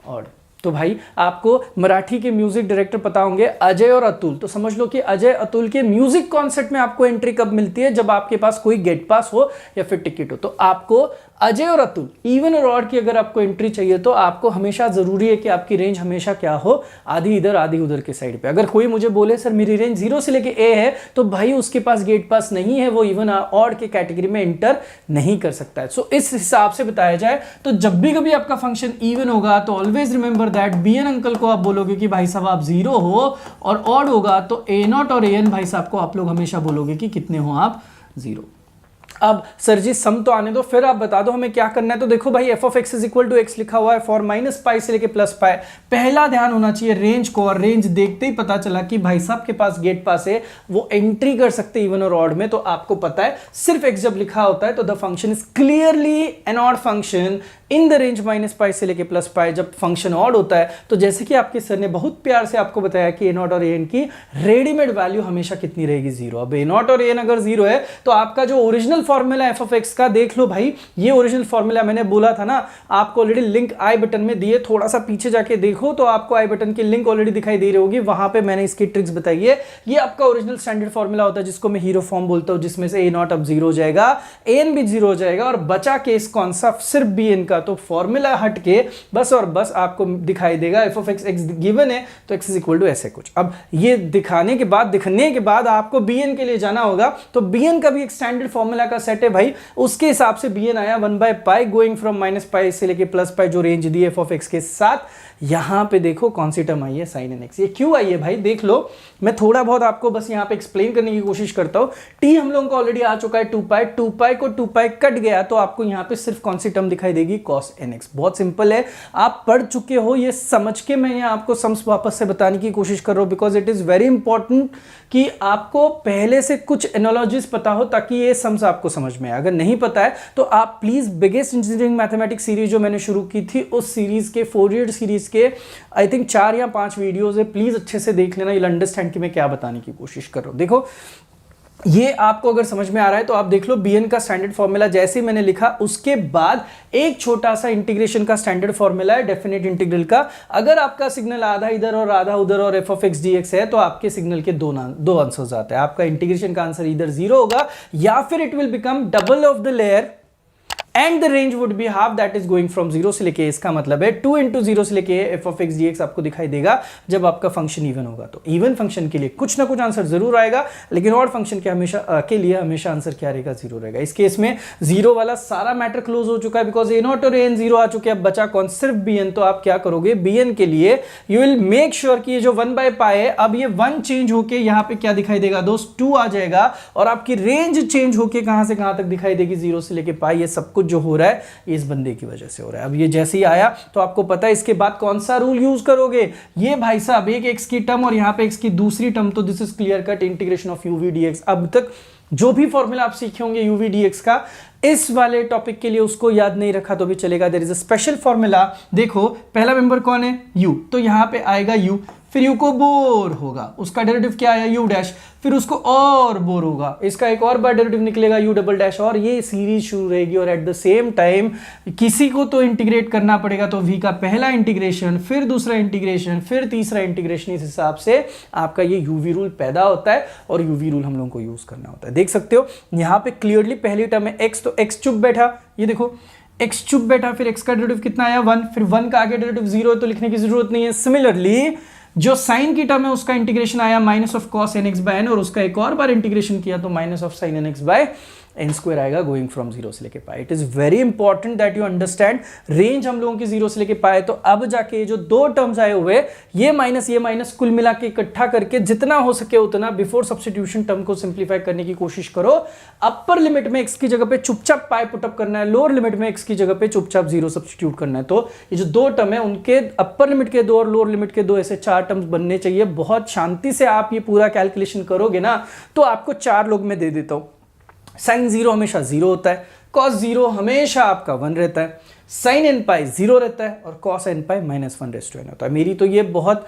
ऑड। तो भाई आपको मराठी के म्यूजिक डायरेक्टर पता होंगे, अजय और अतुल। तो समझ लो कि अजय अतुल के म्यूजिक कॉन्सर्ट में आपको एंट्री कब मिलती है? जब आपके पास कोई गेट पास हो या फिर टिकट हो। तो आपको अजय और अतुल, इवन और ऑड की अगर आपको एंट्री चाहिए तो आपको हमेशा जरूरी है कि आपकी रेंज हमेशा क्या हो, आधी इधर आधी उधर के साइड पे। अगर कोई मुझे बोले सर मेरी रेंज 0 से लेके a है, तो भाई उसके पास गेट पास नहीं है, वो इवन ऑड के कैटेगरी में एंटर नहीं कर सकता है। सो इस हिसाब से बताया जाए तो जब भी कभी आपका फंक्शन इवन होगा तो always remember that bn uncle को आप बोलोगे कि भाई साहब आप 0 हो, और ऑड होगा तो a0 और an भाई साहब को आप लोग हमेशा बोलोगे कि कितने हो आप, 0। अब सर जी सम तो आने दो, फिर आप बता दो हमें क्या करना है। तो देखो भाई f of x is equal to x लिखा हुआ है फॉर -π से लेके +π। पहला ध्यान होना चाहिए रेंज को, और रेंज देखते ही पता चला कि भाई साहब के पास गेट पास है, वो एंट्री कर सकते इवन और ऑड में। तो आपको पता है सिर्फ एक्स जब लिखा होता है तो the function is clearly an odd function in the range -π से लेके +π। जब फंक्शन ऑड होता है तो जैसे कि आपके सर ने बहुत प्यार से आपको बताया कि a0 और an की रेडीमेड वैल्यू हमेशा कितनी रहेगी, 0। अब a0 और an अगर 0 है तो आपका जो original formula F of x का, देख लो भाई ये ओरिजिनल फॉर्मूला मैंने बोला था ना आपको, ऑलरेडी लिंक आई बटन में दिए, थोड़ा सा पीछे जाके देखो तो आपको आई बटन की लिंक ऑलरेडी दिखाई दे रही होगी, वहां पे मैंने इसकी ट्रिक्स बताई है। ये आपका ओरिजिनल स्टैंडर्ड फॉर्मूला होता है जिसको मैं हीरो फॉर्म बोलता हूं, जिसमें से a0 अब 0 हो जाएगा, an भी 0 हो जाएगा, और बचा केस कौन सा, सिर्फ bn का। तो फॉर्मूला हट के बस और बस आपको दिखाई देगा एफ ऑफ एक्स गिवन है तो एक्स इज इक्वल टू ऐसे कुछ। अब ये दिखने के बाद आपको bn के लिए जाना होगा। तो bn का भी एक स्टैंडर्ड फॉर्मूला का सेट है भाई, उसके हिसाब से bn आया 1/π गोइंग फ्रॉम -π से लेके +π, जो range the F of x के साथ। यहां पे देखो कौन सी टर्म आई है, साइन एन एक्स। ये क्यों आई है भाई देख लो, मैं थोड़ा बहुत आपको बस यहां पे एक्सप्लेन करने की कोशिश करता हूं। t हम लोगों को ऑलरेडी आ चुका है 2π को 2π कट गया तो आपको यहां पे सिर्फ कौन सी टर्म दिखाई देगी, cos nx। बहुत सिंपल है, आप पढ़ चुके हो, ये समझ के मैं यहां आपको सम्स वापस से बताने की कोशिश कर रहा हूं, because it is very important कि आपको पहले से कुछ एनालॉजीज पता हो ताकि ये सम्स आपको समझ में आए। अगर नहीं पता है तो आप please biggest engineering mathematics series जो मैंने शुरू की थी उस सीरीज के फोरियर सीरीज के आई थिंक 4 या 5 वीडियोज है, प्लीज अच्छे से देख लेना, you'll अंडरस्टैंड कि मैं क्या बताने की कोशिश कर रहा हूं। देखो ये आपको अगर समझ में आ रहा है तो आप देख लो bn का स्टैंडर्ड फॉर्मूला जैसे ही मैंने लिखा उसके बाद एक छोटा सा इंटीग्रेशन का स्टैंडर्ड फॉर्मूला है डेफिनेट इंटीग्रल का। अगर आपका सिग्नल आधा इधर और आधा उधर और F of x D x है तो आपके सिग्नल के दो आंसर्स आते हैं। आपका इंटीग्रेशन का आंसर इधर 0 होगा या फिर it will become double of the layer and the range would be half, that is going from 0 से लेके, इसका मतलब है 2 इंटू 0 से लेके F of x D x आपको दिखाई देगा जब आपका फंक्शन इवन होगा। तो इवन फंक्शन के लिए कुछ ना कुछ आंसर जरूर आएगा, लेकिन ऑड फंक्शन के हमेशा आंसर क्या रहेगा, 0 रहेगा। इस केस में 0 वाला सारा मैटर क्लोज हो चुका है, बिकॉज ए नॉट और एन 0 आ चुके हैं। अब बचा कौन, सिर्फ बी एन। तो आप क्या करोगे, बी एन के लिए यू विल मेक श्योर कि ये जो 1/π है, अब ये 1 चेंज होके यहां पे क्या दिखाई देगा दोस्त, 2 आ जाएगा, और आपकी रेंज चेंज होके कहां से कहां तक दिखाई देगी, 0 से लेके पाई। ये सब कुछ जो हो रहा है ये इस बंदे की वजह से हो रहा है। अब ये जैसे ही आया तो आपको पता है इसके बाद कौन सा रूल यूज करोगे, ये भाई साहब एक एक्स की टर्म और यहां पे एक्स की दूसरी टर्म, तो this is clear cut integration of uv dx. अब तक जो भी फॉर्मूला आप सीखे होंगे यूवी डीएक्स का, इस वाले टॉपिक के लिए उसको याद नहीं रखा तो भी चलेगा। There is a special formula. देखो पहला मेंबर कौन है, यू, तो यहां पे आएगा यू, फिर यू को बोर होगा, उसका डेरिवेटिव क्या है, यू डैश, फिर उसको और बोर होगा, इसका एक और बार डेरिवेटिव निकलेगा यू डबल डैश, और ये सीरीज शुरू रहेगी। और एट द सेम टाइम किसी को तो इंटीग्रेट करना पड़ेगा, तो वी का पहला इंटीग्रेशन, फिर दूसरा इंटीग्रेशन, फिर तीसरा इंटीग्रेशन, इस हिसाब से आपका ये यूवी रूल पैदा होता है, और यूवी रूल हम लोगों को यूज करना होता है। देख सकते हो यहां पे क्लियरली पहली टर्म है एक्स, तो एक्स चुप बैठा, ये देखो एक्स चुप बैठा, फिर एक्स का डेरिवेटिव कितना आया 1, फिर 1 का आगे डेरिवेटिव 0 है तो लिखने की जरूरत नहीं है। सिमिलरली जो साइन की टर्म है उसका इंटीग्रेशन आया minus of cos N X by N, और उसका एक और बार इंटीग्रेशन किया तो minus of sine N X by N square आएगा, गोइंग फ्रॉम 0 से लेके pi. It is very important that you understand range हम लोगों की 0 से लेके पाए। तो अब जाके जो दो टर्म्स आए हुए, ये माइनस कुल मिला के इकट्ठा करके जितना हो सके उतना बिफोर सब्स्टिट्यूशन टर्म को सिंप्लीफाई करने की कोशिश करो। अपर लिमिट में एक्स की जगह पे चुपचाप पाई पुटअप करना है, लोअर लिमिट में एक्स की जगह पे चुपचाप 0 सब्स्टिट्यूट करना है। तो ये जो दो टर्म है उनके अपर लिमिट के 2 और लोअर लिमिट के 2 ऐसे 4 टर्म्स बनने चाहिए। बहुत शांति से आप ये पूरा कैलकुलेशन करोगे ना, तो आपको 4 लोग में दे देता हूं। साइन 0 हमेशा 0 होता है, कॉस 0 हमेशा आपका 1 रहता है, साइन एन पाई 0 रहता है, और कॉस एन पाई -1/n होता है। मेरी तो ये बहुत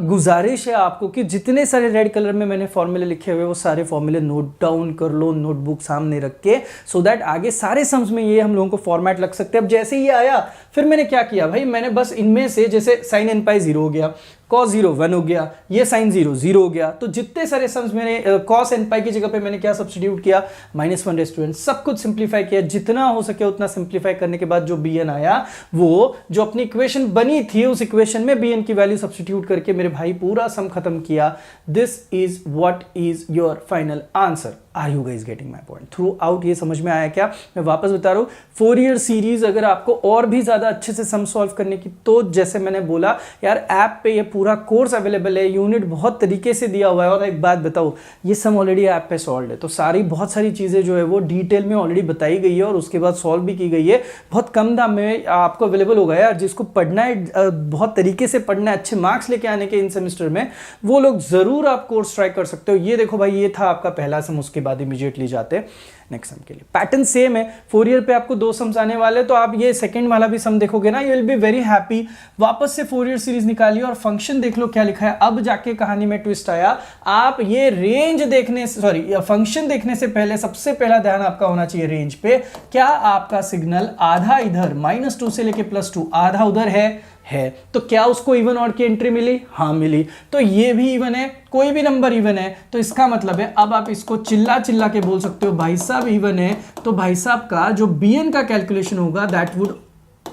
गुजारिश है आपको कि जितने सारे रेड कलर में मैंने फॉर्मूले लिखे हुए वो सारे फॉर्मूले नोट डाउन कर लो, नोटबुक सामने रख के, सो दैट आगे सारे सम्स में ये हम लोगों को फॉर्मेट लग सकते हैं। अब जैसे ये आया फिर मैंने क्या किया भाई, मैंने बस इनमें से जैसे साइन एन पाई 0 हो गया, cos 0 1 हो गया, ये sin 0 0 हो गया, तो जितने सारे सम्स मैंने cos n पाई की जगह पे मैंने क्या सब्स्टिट्यूट किया, -1/n, सब कुछ सिंप्लीफाई किया, जितना हो सके उतना सिंप्लीफाई करने के बाद जो bn आया, वो जो अपनी इक्वेशन बनी थी उस इक्वेशन में bn की वैल्यू सब्स्टिट्यूट करके मेरे भाई पूरा सम खत्म किया। This is what is your final answer. Are you guys getting my point? Throughout ये समझ में आया क्या? मैं वापस बता रहा हूँ, 4 ईयर सीरीज अगर आपको और भी ज्यादा अच्छे से सम सॉल्व करने की, तो जैसे मैंने बोला यार ऐप पे ये पूरा कोर्स अवेलेबल है, यूनिट बहुत तरीके से दिया हुआ है। और एक बात बताओ, ये सम ऑलरेडी ऐप पे सॉल्व है, तो बहुत सारी चीजें जो है वो डिटेल में ऑलरेडी बताई गई है और उसके बाद सॉल्व भी की गई है। बहुत कम दाम में आपको अवेलेबल होगा यार। जिसको पढ़ना है, बहुत तरीके से पढ़ना है, अच्छे मार्क्स लेके आने के इन सेमेस्टर में, वो लोग जरूर आप कोर्स ट्राई कर सकते हो। ये देखो भाई, ये था आपका पहला सम, उसके बाद इमीडिएटली जाते हैं नेक्स्ट सम के लिए। पैटर्न सेम है, 4 ईयर पे आपको 2 सम्स आने वाले, तो आप ये सेकंड वाला भी सम देखोगे ना, you will be very happy. वापस से 4 ईयर सीरीज निकालिए और फंक्शन देख लो क्या लिखा है। अब जाके कहानी में ट्विस्ट आया। आप ये रेंज देखने, फंक्शन देखने से पहले सबसे पहला ध्यान आपका होना चाहिए रेंज पे। क्या आपका सिग्नल आधा इधर -2 से लेके +2 आधा उधर है, तो क्या उसको इवन ऑड की एंट्री मिली? हाँ मिली। तो ये भी इवन है, कोई भी नंबर इवन है, तो इसका मतलब है अब आप इसको चिल्ला चिल्ला के बोल सकते हो भाई साहब इवन है, तो भाई साहब का जो bn का कैलकुलेशन होगा that would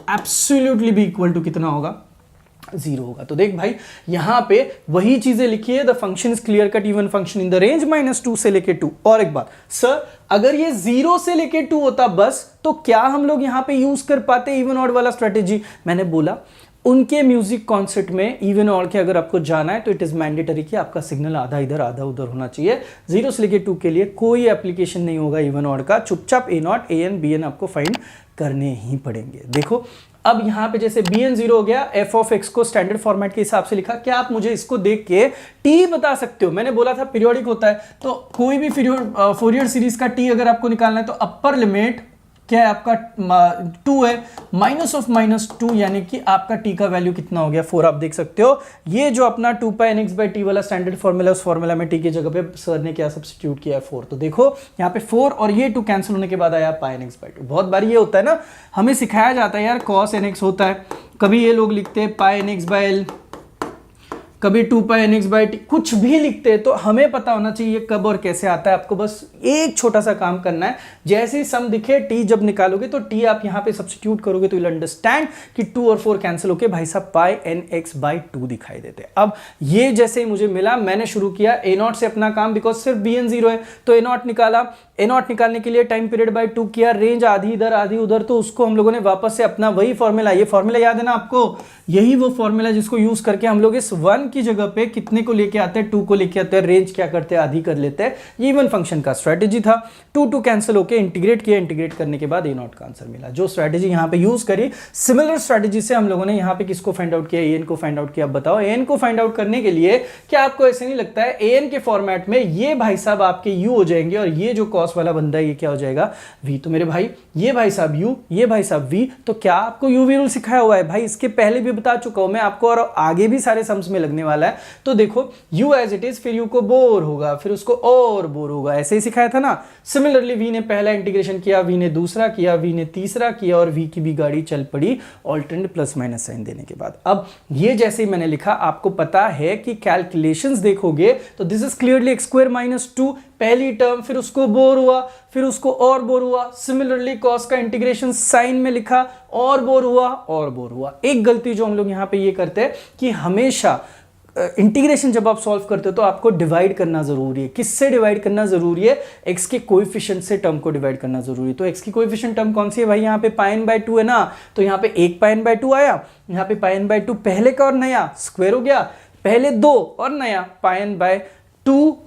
absolutely be equal to कितना होगा? 0 होगा। तो देख भाई, यहां पे वही चीजें लिखी है, the function is clear cut even function in the range -2 से लेके 2। और एक बात सर, अगर ये 0 से लेके 2 होता बस, तो क्या हम लोग यहां पे यूज कर पाते इवन ऑड वाला स्ट्रेटेजी? मैंने बोला उनके म्यूजिक कॉन्सर्ट में इवन ऑड के अगर आपको जाना है तो इट इज मैंडेटरी कि आपका सिग्नल आधा इधर आधा उधर होना चाहिए। 0 से लेके 2 के लिए कोई एप्लीकेशन नहीं होगा इवन ऑड का, चुपचाप A0 AN BN आपको फाइंड करने ही पड़ेंगे। देखो अब यहां पे जैसे bn 0 हो गया, f ऑफ x को स्टैंडर्ड फॉर्मेट के हिसाब से लिखा। क्या आप मुझे इसको देख के t बता सकते हो? मैंने बोला था पीरियोडिक होता है, तो कोई भी फोरियर सीरीज का t अगर आपको निकालना है तो अपर लिमिट क्या है आपका 2 है, -2 यानी कि आपका t का वैल्यू कितना हो गया? 4। आप देख सकते हो ये जो अपना 2πnx/t वाला स्टैंडर्ड फॉर्मूला, उस फॉर्मूला में t की जगह पे सर ने क्या सब्स्टिट्यूट किया है? 4। तो देखो यहाँ पे 4 और ये 2 कैंसिल होने के बाद आया πnx/2। बहुत बार ये होता है ना, हमें सिखाया जाता है यार cos nx होता है, कभी ये लोग लिखते हैं πnx/l, कभी 2πnx/t, कुछ भी लिखते हैं तो हमें पता होना चाहिए कब और कैसे आता है। आपको बस एक छोटा सा काम करना है, जैसे ही सम दिखे t जब निकालोगे तो t आप यहां पे सब्स्टिट्यूट करोगे तो विल अंडरस्टैंड कि 2 और 4 कैंसिल होके भाई साहब πnx/2 दिखाई देते हैं। अब ये जैसे ही मुझे मिला मैंने शुरू किया a0 से अपना काम, बिकॉज सिर्फ bn 0 है तो a0 निकाला। a0 निकालने के लिए टाइम पीरियड बाय 2 किया, रेंज आधी इधर आधी उधर, तो उसको हम लोगों ने वापस से अपना वही फॉर्मूला, ये फॉर्मूला याद है ना आपको, यही वो फॉर्मूला जिसको यूज करके हम लोग इस 1 की जगह पे कितने को लेके आते हैं, 2 को लेके आते हैं, रेंज क्या करते हैं आधी कर लेते हैं। ये इवन फंक्शन का स्ट्रेटेजी था। 2 कैंसिल होके इंटीग्रेट किया, इंटीग्रेट करने के बाद a0 का आंसर मिला। जो स्ट्रेटेजी यहाँ पे यूज करी, सिमिलर स्ट्रेटेजी से हम लोगों ने यहाँ पे किसको फाइंड आउट किया, an को फाइंड आउट किया। अब बताओ an को फाइंड आउट करने के लिए क्या आपको ऐसे नहीं लगता है an के फॉर्मेट में ये भाई साहब आपके u हो जाएंगे और ये जो कॉस वाला बंदा है ये क्या हो जाएगा, v। तो मेरे भाई ये भाई साहब u, ये भाई साहब v, तो क्या आपको uv रूल सिखाया हुआ है भाई, इसके पहले भी बता चुका हूं मैं आपको और आगे भी सारे सम्स में लगने वाला है। तो देखो u एज इट इज, फिर u को बोर होगा, फिर उसको और बोर होगा, ऐसे ही सिखाया था ना। सिमिलरली v ने पहला इंटीग्रेशन किया, v ने दूसरा किया, v ने तीसरा किया और v की भी गाड़ी चल पड़ी ऑल्टरनेट प्लस माइनस साइन देने के बाद। अब ये जैसे ही मैंने लिखा, आपको पता है कि कैलकुलेशंस देखोगे तो दिस इज क्लियरली x²-2 पहली टर्म, फिर उसको बोर हुआ, फिर उसको और बोर हुआ। सिमिलरली कॉस का इंटीग्रेशन साइन में लिखा, और बोर हुआ और बोर हुआ। एक गलती जो हम लोग यहाँ पे ये करते हैं कि हमेशा इंटीग्रेशन जब आप सॉल्व करते हो तो आपको डिवाइड करना जरूरी है। किससे डिवाइड करना जरूरी है, x के कोएफिशिएंट से टर्म को डिवाइड करना जरूरी है। तो x की कोएफिशिएंट टर्म कौन सी है भाई, यहाँ पे πn/2 है ना, तो यहाँ पे 1 πn/2 आया, यहाँ पे πn/2 पहले का और नया स्क्वायर हो गया, पहले 2 और नया πn/2,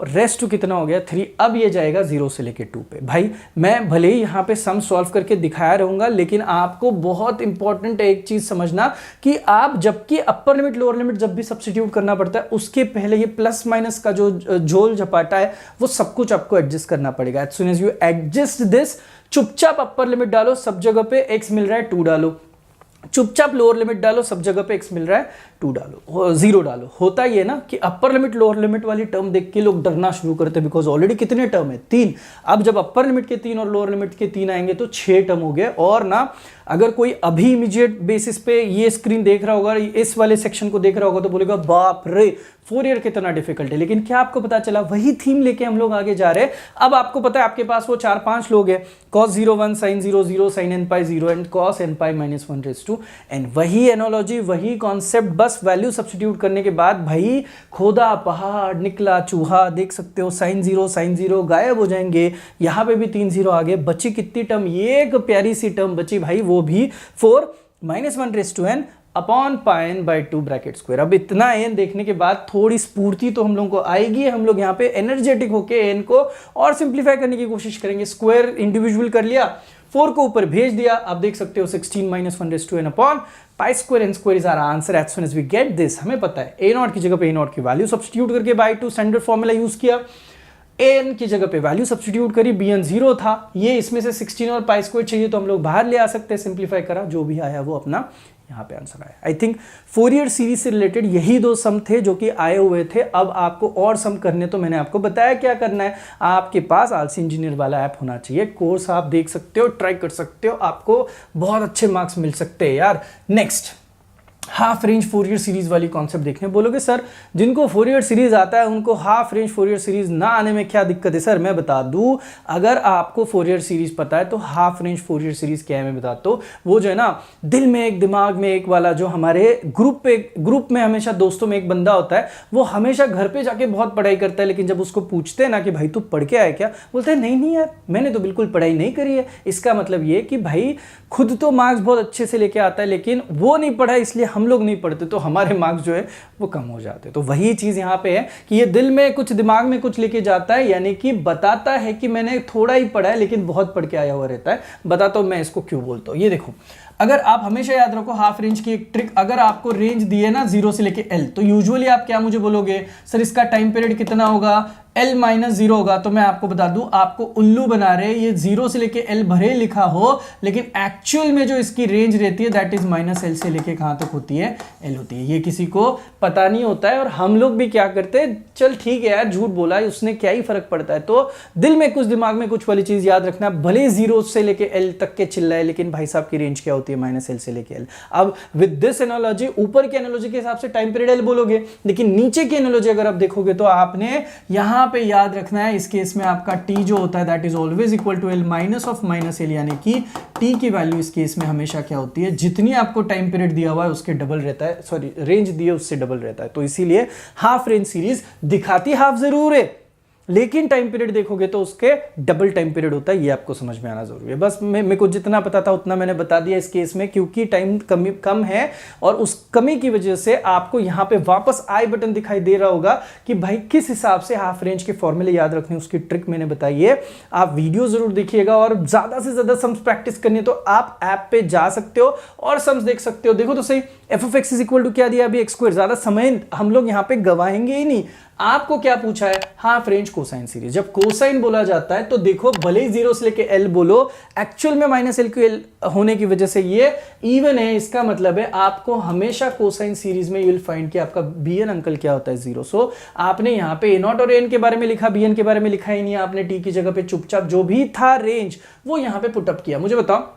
रेस्ट टू कितना हो गया 3। अब ये जाएगा 0 से लेके 2 पे। भाई मैं भले ही यहाँ पे सम सॉल्व करके दिखाया रहूंगा, लेकिन आपको बहुत इंपॉर्टेंट है एक चीज समझना कि आप जबकि अपर लिमिट लोअर लिमिट जब भी सब्स्टिट्यूट करना पड़ता है उसके पहले ये प्लस माइनस का जो झोल झपाटा है वो सब कुछ आपको एडजस्ट करना पड़ेगा। As soon as you adjust this, चुपचाप अपर लिमिट डालो, सब जगह पे x मिल रहा है 2 डालो, चुपचाप लोअर लिमिट डालो, सब जगह पे x मिल रहा है 2 डालो, 0 डालो। होता ये ना कि अपर लिमिट लोअर लिमिट वाली टर्म देख के लोग डरना शुरू करते हैं, बिकॉज ऑलरेडी कितने टर्म है 3। अब जब अपर लिमिट के 3 और लोअर लिमिट के 3 आएंगे तो 6 टर्म हो गए। और ना अगर कोई अभी इमीडिएट बेसिस पे ये स्क्रीन देख रहा होगा, इस वाले सेक्शन को देख रहा होगा तो बोलेगा बाप रे फोरियर कितना डिफिकल्ट है। लेकिन क्या आपको पता चला, वही थीम लेके हम लोग आगे जा रहे हैं। अब आपको पता है आपके पास वो 4-5 लोग हैं, cos 0 1 sin 0 0 sin nπ 0 and cos nπ -1/n। वही एनोलॉजी, वही कॉन्सेप्ट, बस वैल्यू सब्स्टिट्यूट करने के बाद भाई खोदा पहाड़ निकला चूहा, देख सकते हो sin 0 गायब हो जाएंगे। यहाँ पे भी 3 0 आ गए, बची कितनी टर्म, ये एक प्यारी सी टर्म बची भाई, वो भी 4 -1/n upon πn/2 bracket square. अब इतना n देखने के बाद थोड़ी स्फूर्ति तो हम लोगों को आएगी, हम लोग यहाँ पे एनर्जेटिक होके n को और सिंप्लीफाई करने की कोशिश करेंगे। स्क्वायर इंडिविजुअल कर लिया, 4 को ऊपर भेज दिया, आप देख सकते हो 16 -1/n upon π² n² is our answer. As soon as we get this, हमें पता है a0 की जगह पे a0 की वैल्यू सब्स्टिट्यूट करके बाय 2 स्टैंडर्ड फॉर्मूला यूज किया, an की जगह पे वैल्यू सब्स्टिट्यूट करी, bn 0 था, ये इसमें से 16 और π² चाहिए तो हम लोग बाहर ले आ सकते हैं, सिंप्लीफाई करा, जो भी आया वो अपना यहाँ पे आंसर आया। आई थिंक फोरियर सीरीज से रिलेटेड यही 2 सम थे जो कि आए हुए थे। अब आपको और सम करने, तो मैंने आपको बताया क्या करना है, आपके पास आलसी इंजीनियर वाला ऐप होना चाहिए, कोर्स आप देख सकते हो, ट्राई कर सकते हो, आपको बहुत अच्छे मार्क्स मिल सकते हैं यार। Next half range Fourier series वाली कॉन्सेप्ट देखने बोलोगे सर जिनको फोरियर सीरीज आता है उनको हाफ रेंज फोरियर सीरीज ना आने में क्या दिक्कत है। सर मैं बता दूं, अगर आपको फोरियर सीरीज पता है तो हाफ रेंज फोरियर सीरीज क्या है मैं बताता हूं। वो जो है ना दिल में एक दिमाग में एक वाला, जो हमारे ग्रुप में हमेशा दोस्तों में एक बंदा होता है, वो हमेशा घर पे जाके बहुत पढ़ाई करता है, लेकिन जब उसको पूछते हैं ना कि भाई तू पढ़ के आया क्या, बोलते हैं नहीं यार मैंने तो बिल्कुल पढ़ाई नहीं करी है। इसका मतलब ये कि भाई खुद तो मार्क्स बहुत अच्छे से लेके आता है, लेकिन वो नहीं पढ़ा इसलिए हम लोग नहीं पढ़ते तो हमारे मार्क्स जो है वो कम हो जाते हैं। तो वही चीज यहाँ पे है कि ये दिल में कुछ दिमाग में कुछ लेके जाता है, यानी कि बताता है कि मैंने थोड़ा ही पढ़ा है लेकिन बहुत पढ़ के आया हुआ रहता है। बताता हूँ मैं इसको क्यों बोलता हूँ। ये देखो, अगर आप हमेशा याद रखो हाफ रेंज की एक ट्रिक, अगर आपको रेंज दी है ना 0 से लेके L, तो यूजुअली आप क्या मुझे बोलोगे, सर इसका टाइम पीरियड कितना होगा, L-0 होगा। तो मैं आपको बता दूं, आपको उल्लू बना रहे, ये 0 से लेके L भरे लिखा हो, लेकिन एक्चुअल में जो इसकी रेंज रहती है दैट इज -L से लेके कहां तक होती है, L होती है। ये किसी को पता नहीं होता है और हम लोग भी क्या करते हैं, चल ठीक है यार झूठ बोला है उसने, क्या ही फर्क पड़ता है। तो दिल में कुछ दिमाग में कुछ वाली चीज याद रखना, भले 0 से लेके L तक के चिल्लाए, लेकिन भाई साहब की रेंज क्या होती है होती है माइनस एल से लेके एल। अब विद दिस एनालॉजी, ऊपर की एनालॉजी के हिसाब से टाइम पीरियड एल बोलोगे, लेकिन नीचे की एनालॉजी अगर आप देखोगे तो आपने यहां पे याद रखना है, इस केस में आपका टी जो होता है that is always equal to L minus of minus L, यानी कि टी की वैल्यू इस केस में हमेशा क्या होती है, जितनी आपको टाइम पीरियड दिया हुआ है उसके डबल रहता है, सॉरी रेंज दी है उससे डबल रहता है। तो इसीलिए हाफ रेंज सीरीज दिखाती हाफ जरूर है, लेकिन टाइम पीरियड देखोगे तो उसके डबल टाइम पीरियड होता है, ये आपको समझ में आना जरूरी है। बस मेरे को जितना पता था उतना मैंने बता दिया इस केस में, क्योंकि टाइम कम है और उस कमी की वजह से आपको यहां पे वापस आई बटन दिखाई दे रहा होगा कि भाई किस हिसाब से हाफ रेंज के फॉर्मूले याद रखने, उसकी ट्रिक मैंने बताई है। आप वीडियो जरूर देखिएगा और ज्यादा से ज्यादा सम्स प्रैक्टिस करनी है तो आप ऐप पे जा सकते हो और सम्स देख सकते हो। देखो तो सही, f of x is equal to क्या दिया अभी, एक्स स्क्वायर। ज्यादा समय हम लोग यहां पे गवाएंगे ही नहीं। आपको क्या पूछा है, हाफ रेंज कोसाइन सीरीज। जब कोसाइन बोला जाता है तो देखो भले ही जीरो से लेके एल बोलो, एक्चुअल में माइनस एल क्यू एल होने की वजह से ये इवन है, इसका मतलब है आपको हमेशा कोसाइन सीरीज में यू विल फाइंड कि आपका बी एन अंकल क्या होता है, जीरो। सो आपने यहां पे ए नॉट और एन के बारे में लिखा, बी एन के बारे में लिखा ही नहीं, आपने टी की जगह पे चुपचाप जो भी था रेंज वो यहां पे पुटअप किया। मुझे बताओ,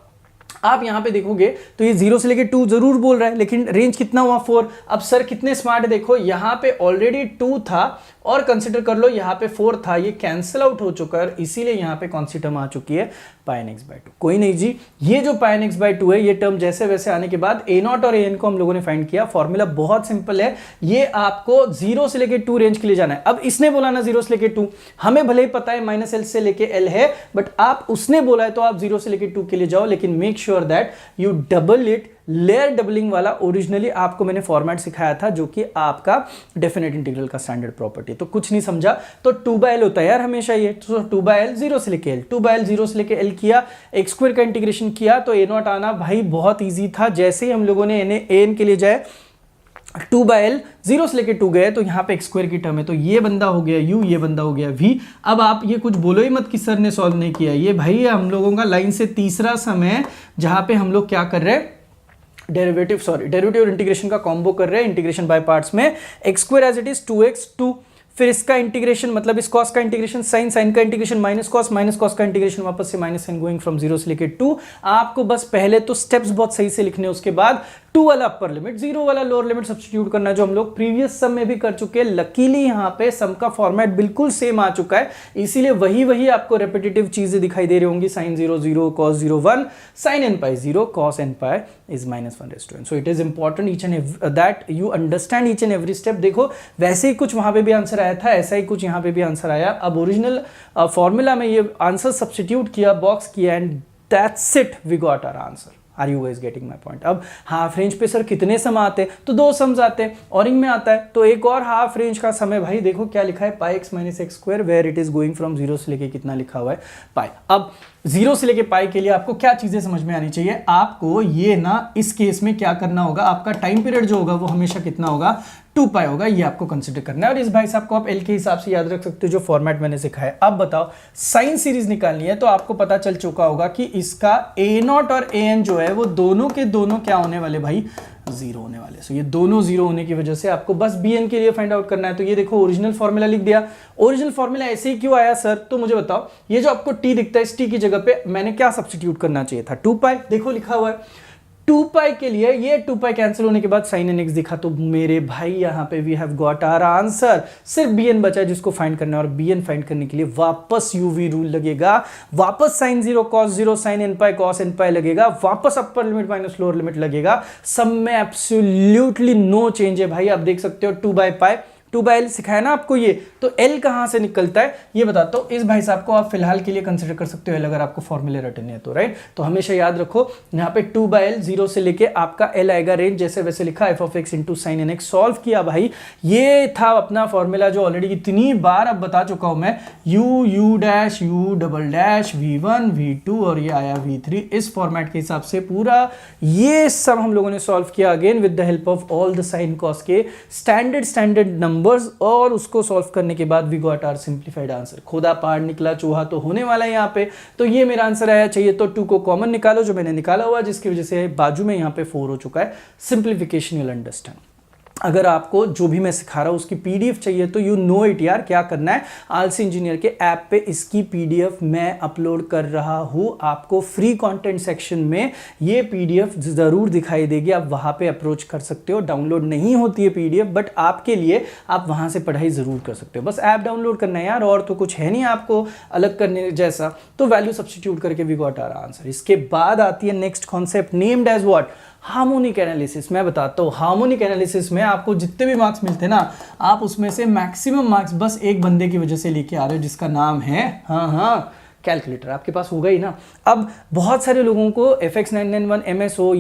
आप यहां पे देखोगे तो ये 0 से लेके 2 जरूर बोल रहा है, लेकिन रेंज कितना हुआ 4। अब सर कितने स्मार्ट है, देखो यहां पे ऑलरेडी 2 था और कंसीडर कर लो यहां पे 4 था, ये कैंसिल आउट हो चुका है, इसीलिए यहां पे कौन सी टर्म आ चुकी है, पाइन एक्स बाई 2। कोई नहीं जी, ये जो पाइन एक्स बाई 2 है ये टर्म जैसे वैसे आने के बाद ए नॉट और ए एन को हम लोगों ने फाइंड किया। फॉर्मूला बहुत सिंपल है, ये आपको 0 से लेके 2 रेंज के लिए जाना है। अब इसने बोला ना 0 से लेके 2, हमें भले ही पता है माइनस एल से लेके एल है, बट आप उसने बोला है तो आप 0 से लेके 2 के लिए जाओ, लेकिन make sure that U double it. Layer doubling वाला ओरिजिनली आपको मैंने फॉर्मेट सिखाया था, जो कि आपका डेफिनेट इंटीग्रल का स्टैंडर्ड प्रॉपर्टी। तो कुछ नहीं समझा तो 2/l होता है यार हमेशा ये, तो 2/l 0 से लेके l, 2/l 0 से लेके l किया, एक्स स्क्वायर का इंटीग्रेशन किया तो a नॉट आना भाई बहुत इजी था। जैसे ही हम लोगों ने an के लिए जाए 2/l 0 से लेके 2 गए तो यहाँ पे एक्स स्क्वायर की टर्म है, तो ये बंदा हो गया u, ये बंदा हो गया v। अब आप ये कुछ बोलो ही मत कि सर ने सॉल्व नहीं किया, ये भाई हम लोगों का लाइन से तीसरा समय जहां पे हम लोग क्या कर रहे हैं, डेरिवेटिव और इंटीग्रेशन का कॉम्बो कर रहे हैं, इंटीग्रेशन बाय पार्ट्स में। X square as it is 2x 2, फिर इसका इंटीग्रेशन मतलब इस कॉस का इंटीग्रेशन साइन, साइन का इंटीग्रेशन माइनस कॉस का इंटीग्रेशन वापस से माइनस साइन, गोइंग फ्रॉम 0 से लेके 2। आपको बस पहले तो स्टेप्स बहुत सही से लिखने, उसके बाद 2 वाला अपर लिमिट, 0 वाला लोअर लिमिट सब्स्टिट्यूट करना, जो हम लोग प्रीवियस सम में भी कर चुके हैं। लकीली यहाँ पे सम का फॉर्मेट बिल्कुल सेम आ चुका है, इसीलिए वही आपको रेपिटेटिव चीजें दिखाई दे रही होंगी। Sine 0 0, cos 0 1, sine n pi 0, cos n pi is -1/n। So it is important each and that you understand each and every step. देखो वैसे ही कुछ वहां पे भी आंसर आया था, ऐसा ही कुछ यहाँ पे भी आंसर आया। अब ओरिजिनल फॉर्मूला में ये आंसर सब्स्टिट्यूट किया, बॉक्स किया, and that's it, we got our answer. Are you guys getting my point? अब हाफ रेंज पे सर कितने सम आते हैं, तो 2 सम्स आते हैं, और में आता है तो एक और हाफ रेंज का समय, भाई देखो क्या लिखा है, pi X minus X square, where it is going from 0 से लेके कितना लिखा हुआ है, पाई। अब 0 से लेके पाई के लिए आपको क्या चीजें समझ में आनी चाहिए, आपको ये ना इस केस में क्या करना होगा, आपका टाइम पीरियड जो होगा वो हमेशा कितना होगा, 2 पाई होगा, ये आपको कंसीडर करना है। और इस भाई साहब को आप एल के हिसाब से याद रख सकते हो, जो फॉर्मेट मैंने सिखाया। अब बताओ साइन सीरीज निकालनी है, तो आपको पता चल चुका होगा कि इसका ए नॉट और ए एन जो है वो दोनों के दोनों क्या होने वाले भाई, 0 होने वाले। सो ये दोनों 0 होने की वजह से आपको बस बी एन के लिए फाइंड आउट करना है। तो ये देखो ओरिजिनल फॉर्मूला लिख दिया। ओरिजिनल फॉर्मूला ऐसे ही क्यों आया सर, तो मुझे बताओ, ये जो आपको टी दिखता है, इस टी की जगह पे मैंने क्या सब्स्टिट्यूट करना चाहिए था, 2 पाई। देखो लिखा हुआ है 2 पाई के लिए, ये 2 पाई कैंसिल होने के बाद साइन एन एक्स दिखा, तो मेरे भाई यहाँ पे we have got our answer. सिर्फ बी एन बचा है जिसको फाइंड करना है, और बी एन फाइंड करने के लिए वापस यूवी रूल लगेगा, वापस साइन 0 cos 0 साइन एन पाई cos एन पाई लगेगा, वापस upper limit minus lower limit लगेगा। सब में एब्सोल्युटली नो चेंज है भाई। आप देख सकते हो 2/l सिखाया ना आपको ये, तो l कहां से निकलता है ये बताता हूं। इस भाई साहब को आप फिलहाल के लिए कंसीडर कर सकते हो l, अगर आपको फॉर्मूले रटने हैं तो, राइट। तो हमेशा याद रखो यहाँ पे 2/l 0 से लेके आपका l आएगा, रेंज जैसे वैसे लिखा, f of x into sine N x. Solve किया भाई, ये था अपना फॉर्मूला जो ऑलरेडी इतनी बार अब बता चुका हूं मैं, u dash u double dash v1 v2 और ये आया v3। इस फॉर्मेट के हिसाब से पूरा ये सब हम लोगों ने सॉल्व किया, again with the help of all the sine cos के स्टैंडर्ड नंबर्स, और उसको सॉल्व करने के बाद we got our simplified answer. खुदा पार निकला चूहा तो होने वाला है यहाँ पे, तो ये मेरा आंसर आया। चाहिए तो 2 को कॉमन निकालो, जो मैंने निकाला हुआ, जिसकी वजह से बाजू में यहाँ पे 4 हो चुका है। Simplification you will understand. अगर आपको जो भी मैं सिखा रहा हूं उसकी पीडीएफ चाहिए तो यू नो इट यार, क्या करना है, आलसी इंजीनियर के ऐप पे इसकी पीडीएफ मैं अपलोड कर रहा हूं। आपको फ्री कंटेंट सेक्शन में ये पीडीएफ जरूर दिखाई देगी, आप वहां पे अप्रोच कर सकते हो। डाउनलोड नहीं होती है पीडीएफ, बट आपके लिए आप वहां से पढ़ाई जरूर कर सकते हो। बस ऐप डाउनलोड करना है यार, और तो कुछ है नहीं आपको अलग करने जैसा। तो वैल्यू सब्स्टिट्यूट करके वी गॉट आवर आंसर। इसके बाद आती है next concept named as what, harmonic analysis. मैं बताता हूँ, हार्मोनिक एनालिसिस में आपको जितने भी मार्क्स मिलते हैं ना, आप उसमें से मैक्सिमम मार्क्स बस एक बंदे की वजह से लेके आ रहे हो, जिसका नाम है, हाँ, कैलकुलेटर। आपके पास होगा ही ना। अब बहुत सारे लोगों को FX991 MS हो,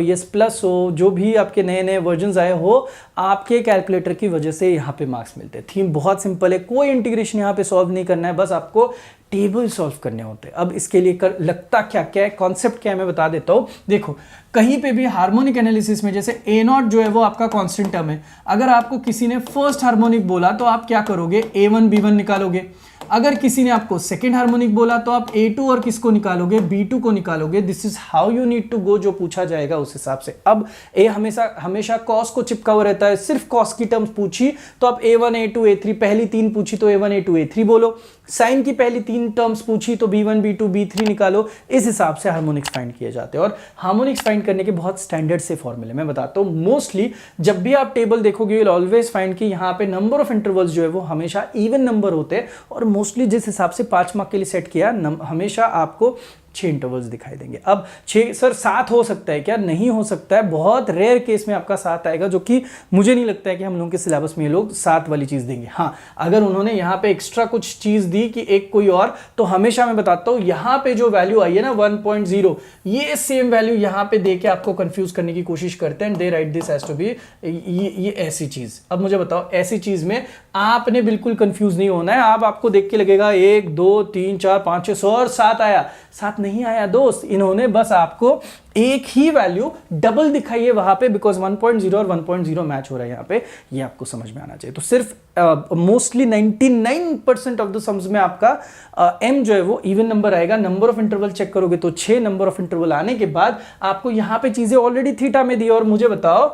ES प्लस हो, जो भी आपके नए नए वर्जन आए हो, आपके कैलकुलेटर की वजह से यहाँ पे मार्क्स मिलते हैं। थीम बहुत सिंपल है, कोई इंटीग्रेशन यहाँ पे सॉल्व नहीं करना है, बस आपको टेबल सॉल्व करने होते हैं। अब इसके लिए लगता क्या क्या है, कॉन्सेप्ट क्या है, मैं बता देता हूँ। देखो, कहीं पे भी हार्मोनिक एनालिसिस में जैसे A0 जो है वो आपका कांस्टेंट टर्म है। अगर आपको किसी ने फर्स्ट हार्मोनिक बोला तो आप क्या करोगे, A1 B1 निकालोगे। अगर किसी ने आपको सेकंड हार्मोनिक बोला तो आप A2 और किसको निकालोगे, B2 को निकालोगे। This is how you need to go, जो पूछा जाएगा उस हिसाब से। अब ए हमेशा कॉस को चिपका हुआ रहता है, सिर्फ कॉस की टर्म्स पूछी तो आप A1 A2 A3, पहली तीन पूछी तो A1 A2 A3 बोलो। साइन की पहली तीन टर्म्स पूछी तो B1 B2 B3 निकालो। इस हिसाब से हार्मोनिक्स फाइंड किए जाते हैं। और हार्मोनिक्स फाइंड करने के बहुत स्टैंडर्ड से फॉर्मूले मैं बताता हूँ। मोस्टली जब भी आप टेबल देखोगे, यू विल ऑलवेज फाइंड कि यहाँ पे नंबर ऑफ इंटरवल्स जो है वो हमेशा इवन नंबर होते हैं। और मोस्टली जिस हिसाब से 5 मार्क के लिए सेट किया, हमेशा आपको 6 इंटरवल्स दिखाई देंगे। अब 6 सर 7 हो सकता है क्या, नहीं हो सकता है। बहुत रेयर केस में आपका 7 आएगा, जो कि मुझे नहीं लगता है कि हम लोगों के सिलेबस में ये लोग 7 वाली चीज देंगे। हाँ, अगर उन्होंने यहाँ पे एक्स्ट्रा कुछ चीज दी कि एक कोई और, तो हमेशा मैं बताता हूँ यहाँ पे जो वैल्यू आई है ना 1.0, ये सेम वैल्यू यहाँ पे दे के आपको कंफ्यूज करने की कोशिश करते हैं। They write this has to be, ये ऐसी चीज। अब मुझे बताओ, ऐसी चीज में आपने बिल्कुल कंफ्यूज नहीं होना है। आपको देख के लगेगा 1 2 3 4 5 6 और 7 आया, 7 नहीं आया दोस्त। इन्होंने बस आपको एक ही वैल्यू डबल दिखाई है वहां पे, बिकॉज 1.0 और 1.0 मैच हो रहा है यहाँ पे। ये आपको समझ में आना चाहिए। तो सिर्फ मोस्टली 99% ऑफ द सम्स में आपका m जो है वो इवन नंबर आएगा। नंबर ऑफ इंटरवल चेक करोगे तो 6 नंबर ऑफ इंटरवल आने के बाद आपको यहाँ पे चीजें ऑलरेडी थीटा में दी। और मुझे बताओ,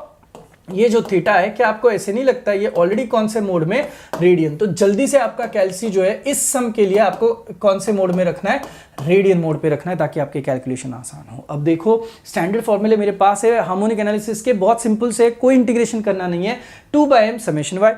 ये जो थीटा है, क्या आपको ऐसे नहीं लगता है ये ऑलरेडी कौन से मोड में, रेडियन। तो जल्दी से आपका कैल्सी जो है इस सम के लिए आपको कौन से मोड में रखना है, रेडियन मोड पे रखना है, ताकि आपके कैलकुलेशन आसान हो। अब देखो, स्टैंडर्ड फॉर्मूले मेरे पास है हार्मोनिक एनालिसिस के, बहुत सिंपल से, कोई इंटीग्रेशन करना नहीं है। 2/m summation y,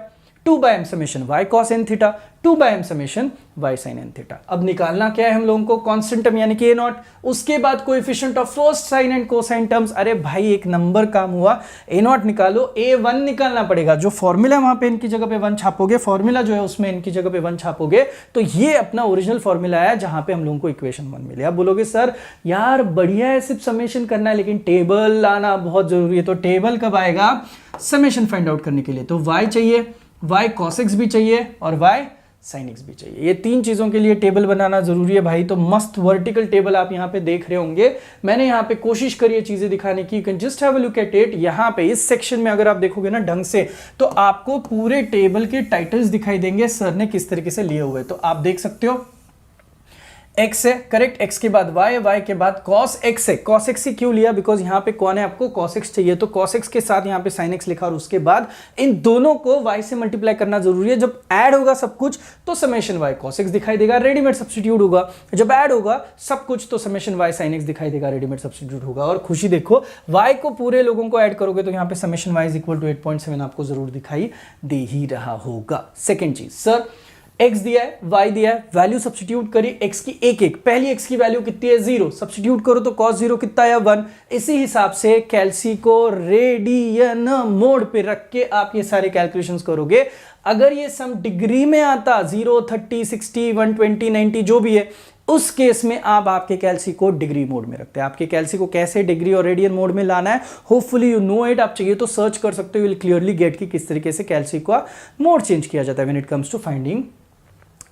2/m summation y cos n theta, 2/m summation y sin n theta. अब निकालना क्या है हम लोगों को, कांस्टेंट टर्म यानी कि A0, उसके बाद coefficient of first sine and cosine terms. अरे भाई, एक नंबर काम हुआ, A0 निकालो, A1 निकालना पड़ेगा। जो फॉर्मूला वहां पे इनकी जगह पे 1 छापोगे, फॉर्मूला जो है उसमें इनकी जगह पे 1 छापोगे, तो ये अपना ओरिजिनल फॉर्मूला है जहां पे हम लोगों को इक्वेशन 1 मिले। आप बोलोगे सर यार बढ़िया है, सिर्फ समेशन करना है, लेकिन टेबल लाना बहुत जरूरी है। तो टेबल कब आएगा, समेशन फाइंड आउट करने के लिए। तो y चाहिए, y cos x भी चाहिए, और y sin x भी चाहिए। ये 3 चीजों के लिए टेबल बनाना जरूरी है भाई। तो मस्त वर्टिकल टेबल आप यहाँ पे देख रहे होंगे। मैंने यहाँ पे कोशिश करी है चीजें दिखाने की। You can just have a look at it. यहाँ पे इस सेक्शन में अगर आप देखोगे ना ढंग से, तो आपको पूरे टेबल के टाइटल्स दिखाई देंगे, सर ने किस तरीके से लिए हुए। तो आप देख सकते हो, x है करेक्ट, x के बाद y, y के बाद cos x है। cos x ही क्यों लिया, बिकॉज यहाँ पे कौन है, आपको cos x चाहिए, तो cos x के साथ यहाँ पे sin x लिखा, और उसके बाद इन दोनों को y से मल्टीप्लाई करना जरूरी है। जब ऐड होगा सब कुछ तो समेशन y cos x दिखाई देगा, रेडीमेड सब्स्टिट्यूट होगा। जब ऐड होगा सब कुछ तो समेशन y sin x दिखाई देगा, रेडीमेड सब्स्टिट्यूट होगा। और खुशी देखो, y को पूरे लोगों को ऐड करोगे तो यहाँ पे summation y is equal to 8.7 आपको जरूर दिखाई दे ही रहा होगा। सेकेंड चीज, सर x दिया है, y दिया है, वैल्यू सब्स्टिट्यूट करी x की एक एक। पहली x की वैल्यू कितनी है, 0, सब्स्टिट्यूट करो तो cos 0 कितना है, 1। इसी हिसाब से कैल्सी को रेडियन मोड पे रख के आप ये सारे कैलकुलेशंस करोगे। अगर ये सम डिग्री में आता, 0, 30, 60, 120, 90 जो भी है, उस केस में आप आपके कैल्सी को डिग्री मोड में रखते हैं। आपके कैल्सी को कैसे डिग्री और रेडियन मोड में लाना है, होपफुली यू नो इट। आप चाहिए तो सर्च कर सकते हो, यू विल क्लियरली गेट कि किस तरीके से कैल्सी का मोड चेंज किया जाता है when it comes to finding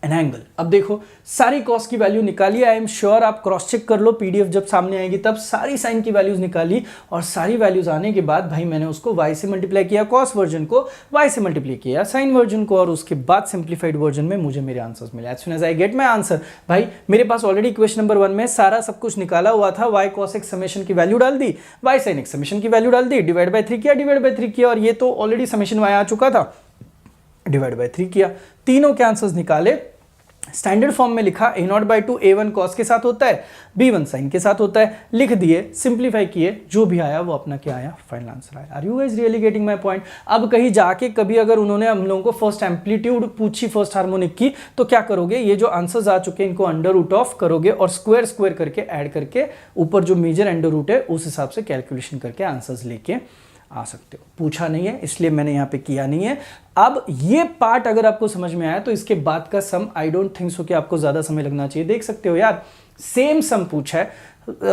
an angle. अब देखो सारी कॉस की वैल्यू निकाली, आई एम श्योर आप क्रॉस चेक कर लो, पीडीएफ जब सामने आएगी तब सारी साइन की वैल्यूज निकाली, और सारी वैल्यूज आने के बाद भाई मैंने उसको y से मल्टीप्लाई किया, कॉस वर्जन को y से मल्टीप्लाई किया साइन वर्जन को, और उसके बाद सिंप्लीफाइड वर्जन में मुझे मेरे आंसर्स मिले। As soon as I get my answer, भाई मेरे पास ऑलरेडी इक्वेशन नंबर 1 में सारा सब कुछ निकाला हुआ था, y cos x समेशन की वैल्यू डाल दी, y sin x समेशन की वैल्यू डाल दी, डिवाइड बाय 3 किया, डिवाइड बाय 3 किया, और ये तो ऑलरेडी समेशन y आ चुका था, डिवाइड बाय 3 किया, तीनों के आंसर्स निकाले, स्टैंडर्ड फॉर्म में लिखा a0/2 a1 cos के साथ होता है, b1 sin के साथ होता है, लिख दिए, सिंप्लीफाई किए, जो भी आया वो अपना क्या आया, फाइनल आंसर आया। Are you guys really getting my point? अब कहीं जाके कभी अगर उन्होंने हम लोगों को फर्स्ट एम्पलीट्यूड पूछी, फर्स्ट हार्मोनिक की, तो क्या करोगे, ये जो आंसर्स आ चुके हैं इनको अंडर रूट ऑफ करोगे और स्क्वायर स्क्वायर करके ऐड करके ऊपर जो मेजर अंडर रूट है उस हिसाब से कैलकुलेशन करके आंसर्स लेके आ सकते हो। पूछा नहीं है इसलिए मैंने यहाँ पे किया नहीं है। अब ये पार्ट अगर आपको समझ में आया तो इसके बाद का सम आई डोंट थिंक सो कि आपको ज्यादा समय लगना चाहिए। देख सकते हो यार, सेम सम पूछा है,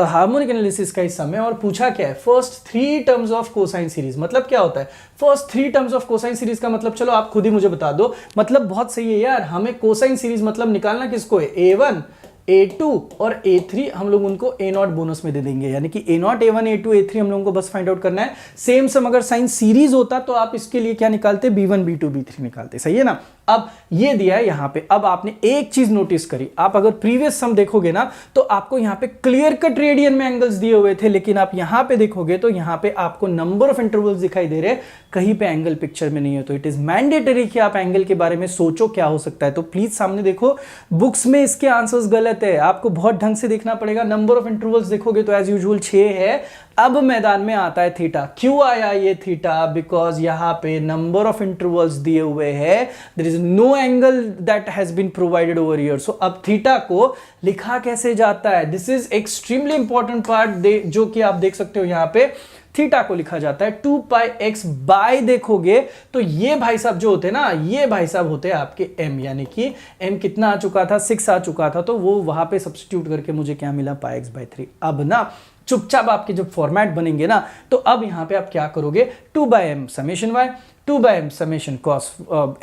हार्मोनिक एनालिसिस का ही सम है, और पूछा क्या है, first 3 terms of cosine series. मतलब क्या होता है first 3 terms of cosine series का मतलब, चलो आप खुद ही मुझे बता दो, मतलब बहुत सही है यार, हमें कोसाइन सीरीज मतलब निकालना किसको है, a1 a2 और a3, हम लोग उनको a0 बोनस में दे देंगे, यानी कि a0 a1 a2 a3 हम लोगों को बस फाइंड आउट करना है। सेम सम अगर साइन सीरीज होता तो आप इसके लिए क्या निकालते, b1 b2 b3 निकालते, सही है ना। अब ये दिया है यहां पे, अब आपने एक चीज नोटिस करी, आप अगर प्रीवियस सम देखोगे ना तो आपको यहां पे क्लियर कट रेडियन में एंगल्स दिए हुए थे, लेकिन आप यहां पे देखोगे तो यहां पे आपको नंबर ऑफ इंटरवल्स दिखाई दे रहे, कहीं पे एंगल पिक्चर में नहीं है। तो इट इज मैंडेटरी कि आप एंगल के बारे में सोचो क्या हो सकता है। तो प्लीज सामने देखो, बुक्स में इसके आंसर्स गलत है, आपको बहुत ढंग से देखना पड़ेगा। नंबर ऑफ इंटरवल्स देखोगे तो एज यूजुअल 6 है, अब मैदान में आता है थीटा। क्यों आया ये थीटा, बिकॉज यहां पे नंबर ऑफ इंटरवल्स दिए हुए हैं, there is no angle that has been provided over here. So अब थीटा को लिखा कैसे जाता है, this is extremely important part, जो कि आप देख सकते हो यहां पे थीटा को लिखा जाता है 2πx बाय, देखोगे तो ये भाई साहब जो होते हैं ना, ये भाई साहब होते हैं आपके m, यानी कि m कितना आ चुका था, 6 आ चुका था, तो वो वहां पे सब्स्टिट्यूट करके मुझे क्या मिला, πx/3। अब ना चुपचाप आपके जब फॉर्मेट बनेंगे ना, तो अब यहां पे आप क्या करोगे, 2/m summation y, 2/m summation cos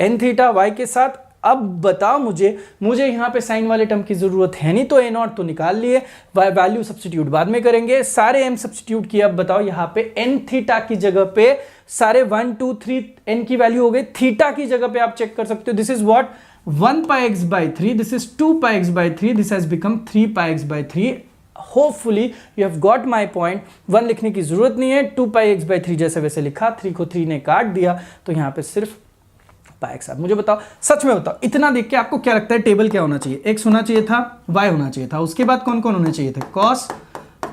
n theta y के साथ। अब बताओ मुझे यहां पे साइन वाले टर्म की जरूरत है नहीं, तो a0 तो निकाल लिए, वैल्यू सब्स्टिट्यूट बाद में करेंगे, सारे m सब्स्टिट्यूट किया। अब बताओ यहां पे n थीटा की जगह पे सारे 1 2 3 n की वैल्यू हो गई, थीटा की जगह पे आप चेक कर सकते हो, this is what 1πx/3, this is 2πx/3, this has become 3πx/3। Hopefully you have got my point. 1 लिखने की जरूरत नहीं है, 2πx/3 जैसे वैसे लिखा, 3 को 3 ने काट दिया, तो यहां पे सिर्फ πx। मुझे बताओ, सच में बताओ, इतना देख के आपको क्या लगता है टेबल क्या होना चाहिए, x होना चाहिए था, y होना चाहिए था, उसके बाद कौन कौन होना चाहिए था, cos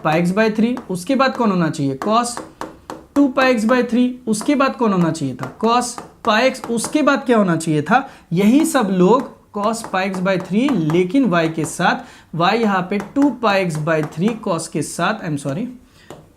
πx/3, उसके बाद कौन होना चाहिए, cos 2πx/3, उसके बाद कौन होना चाहिए था, cos πx, उसके बाद क्या होना चाहिए था, यही सब लोग cos πx/3, लेकिन y के साथ, y यहाँ पे 2πx/3 cos के साथ, I am sorry,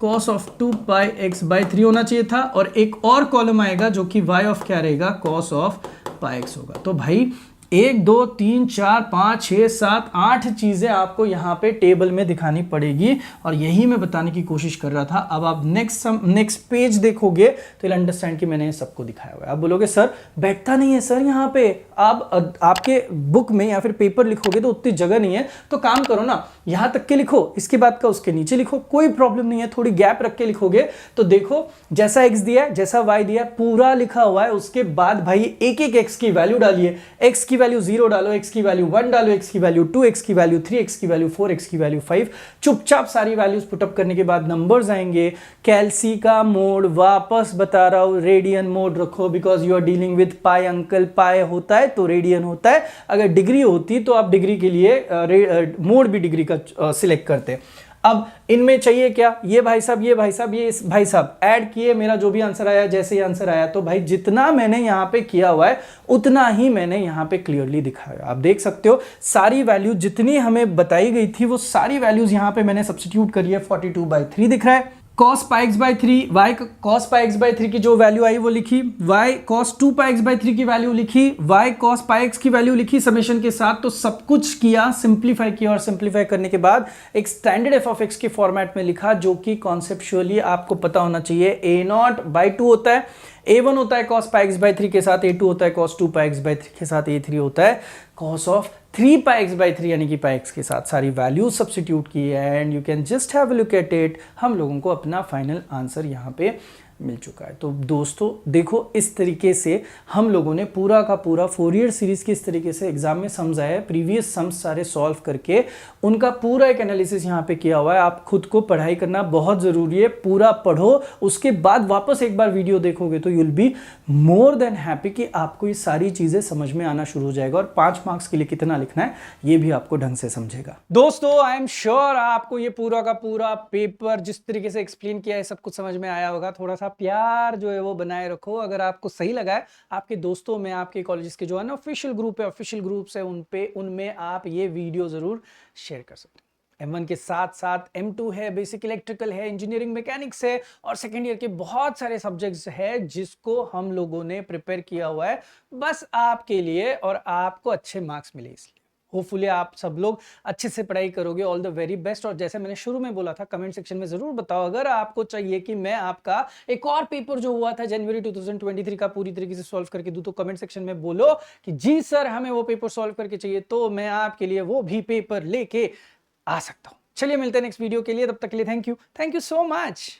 cos of 2πx/3 होना चाहिए था, और एक और कॉलम आएगा जो कि y ऑफ क्या रहेगा, cos ऑफ πx होगा। तो भाई 1 2 3 4 5 6 7 8 चीजें आपको यहाँ पे टेबल में दिखानी पड़ेगी, और यही मैं बताने की कोशिश कर रहा था। अब आप नेक्स्ट पेज देखोगे तो you'll अंडरस्टैंड कि मैंने सबको दिखाया हुआ है। आप बोलोगे सर बैठता नहीं है सर यहाँ पे, आप आपके बुक में या फिर पेपर लिखोगे तो उतनी जगह नहीं है, तो काम करो ना, यहाँ तक के लिखो, इसके बाद का उसके नीचे लिखो, कोई प्रॉब्लम नहीं है। थोड़ी गैप रख के लिखोगे तो देखो जैसा x दिया है, जैसा y दिया है, पूरा लिखा हुआ है। उसके बाद भाई एक एक x की वैल्यू डालिए, x की वैल्यू 0 डालो, x की वैल्यू 1 डालो, x की वैल्यू 2, x की वैल्यू 3, x की वैल्यू 4, x की वैल्यू 5। चुपचाप सारी वैल्यूज पुटअप करने के बाद नंबर्स आएंगे। कैल्सी का मोड वापस बता रहा हूं, रेडियन मोड रखो, because you are dealing with pi angle, pi होता है तो रेडियन होता है, अगर डिग्री होती तो आप डिग्री के लिए मोड भी डिग्री का सिलेक्ट करते। अब इनमें चाहिए क्या, ये भाई साहब, ये भाई साहब, ये भाई साहब ऐड किए, मेरा जो भी आंसर आया, जैसे ही आंसर आया, तो भाई जितना मैंने यहाँ पे किया हुआ है उतना ही मैंने यहाँ पे क्लियरली दिखाया। आप देख सकते हो सारी वैल्यू जितनी हमें बताई गई थी वो सारी वैल्यूज यहाँ पे मैंने सब्स्टिट्यूट करी है। 42/3 दिख रहा है, cos pi x by 3, y cos pi x by 3 की जो वैल्यू आई वो लिखी, y cos 2 pi x by 3 की वैल्यू लिखी, y cos पाई एक्स की वैल्यू लिखी समेशन के साथ। तो सब कुछ किया, सिंप्लीफाई किया, और सिंप्लीफाई करने के बाद एक स्टैंडर्ड एफ ऑफ एक्स के फॉर्मेट में लिखा, जो कि कॉन्सेप्चुअली आपको पता होना चाहिए। a0/2 होता है, a1 होता है cos पाई एक्स बाई 3 के साथ, a2 होता है cos 2 पाई एक्स बाई 3 के साथ, a3 होता है cos of 3 pi x by 3 यानी कि पाई एक्स के साथ। सारी वैल्यूज सब्स्टिट्यूट की है and you can just have a look at it. हम लोगों को अपना फाइनल आंसर यहाँ पे मिल चुका है। तो दोस्तों देखो, इस तरीके से हम लोगों ने पूरा का पूरा फोरियर सीरीज की इस तरीके से एग्जाम में समझाया है, प्रीवियस सम्स सारे सॉल्व करके उनका पूरा एक एनालिसिस यहाँ पे किया हुआ है। आप खुद को पढ़ाई करना बहुत जरूरी है, पूरा पढ़ो, उसके बाद वापस एक बार वीडियो देखोगे तो you'll be more than happy कि आपको ये सारी चीजें समझ में आना शुरू हो जाएगा। और 5 मार्क्स के लिए कितना लिखना है ये भी आपको ढंग से समझेगा। दोस्तों आई एम श्योर आपको ये पूरा का पूरा पेपर जिस तरीके से एक्सप्लेन किया है सब कुछ समझ में आया होगा। थोड़ा सा प्यार जो है वो बनाए रखो। अगर आपको सही लगा है, आपके दोस्तों में, आपके कॉलेजेस के जो है ना ऑफिशियल ग्रुप है, ऑफिशियल ग्रुप्स है, उनमें आप ये वीडियो जरूर शेयर कर सकते हो। M1 के साथ साथ M2 है, बेसिक इलेक्ट्रिकल है, इंजीनियरिंग मैकेनिक्स है, और सेकेंड ईयर के बहुत सारे सब्जेक्ट्स है जिसको हम लोगों ने प्रिपेयर किया हुआ है बस आपके लिए, और आपको अच्छे मार्क्स मिले इसलिए। होपफुली आप सब लोग अच्छे से पढ़ाई करोगे। All the very best. और जैसे मैंने शुरू में बोला था, कमेंट सेक्शन में जरूर बताओ अगर आपको चाहिए कि मैं आपका एक और पेपर जो हुआ था जनवरी 2023 का पूरी तरीके से सॉल्व करके दूं, तो कमेंट सेक्शन में बोलो कि जी सर हमें वो पेपर सॉल्व करके चाहिए, तो मैं आपके लिए वो भी पेपर लेके आ सकता हूं। चलिए मिलते हैं नेक्स्ट वीडियो के लिए, तब तक के लिए थैंक यू सो मच।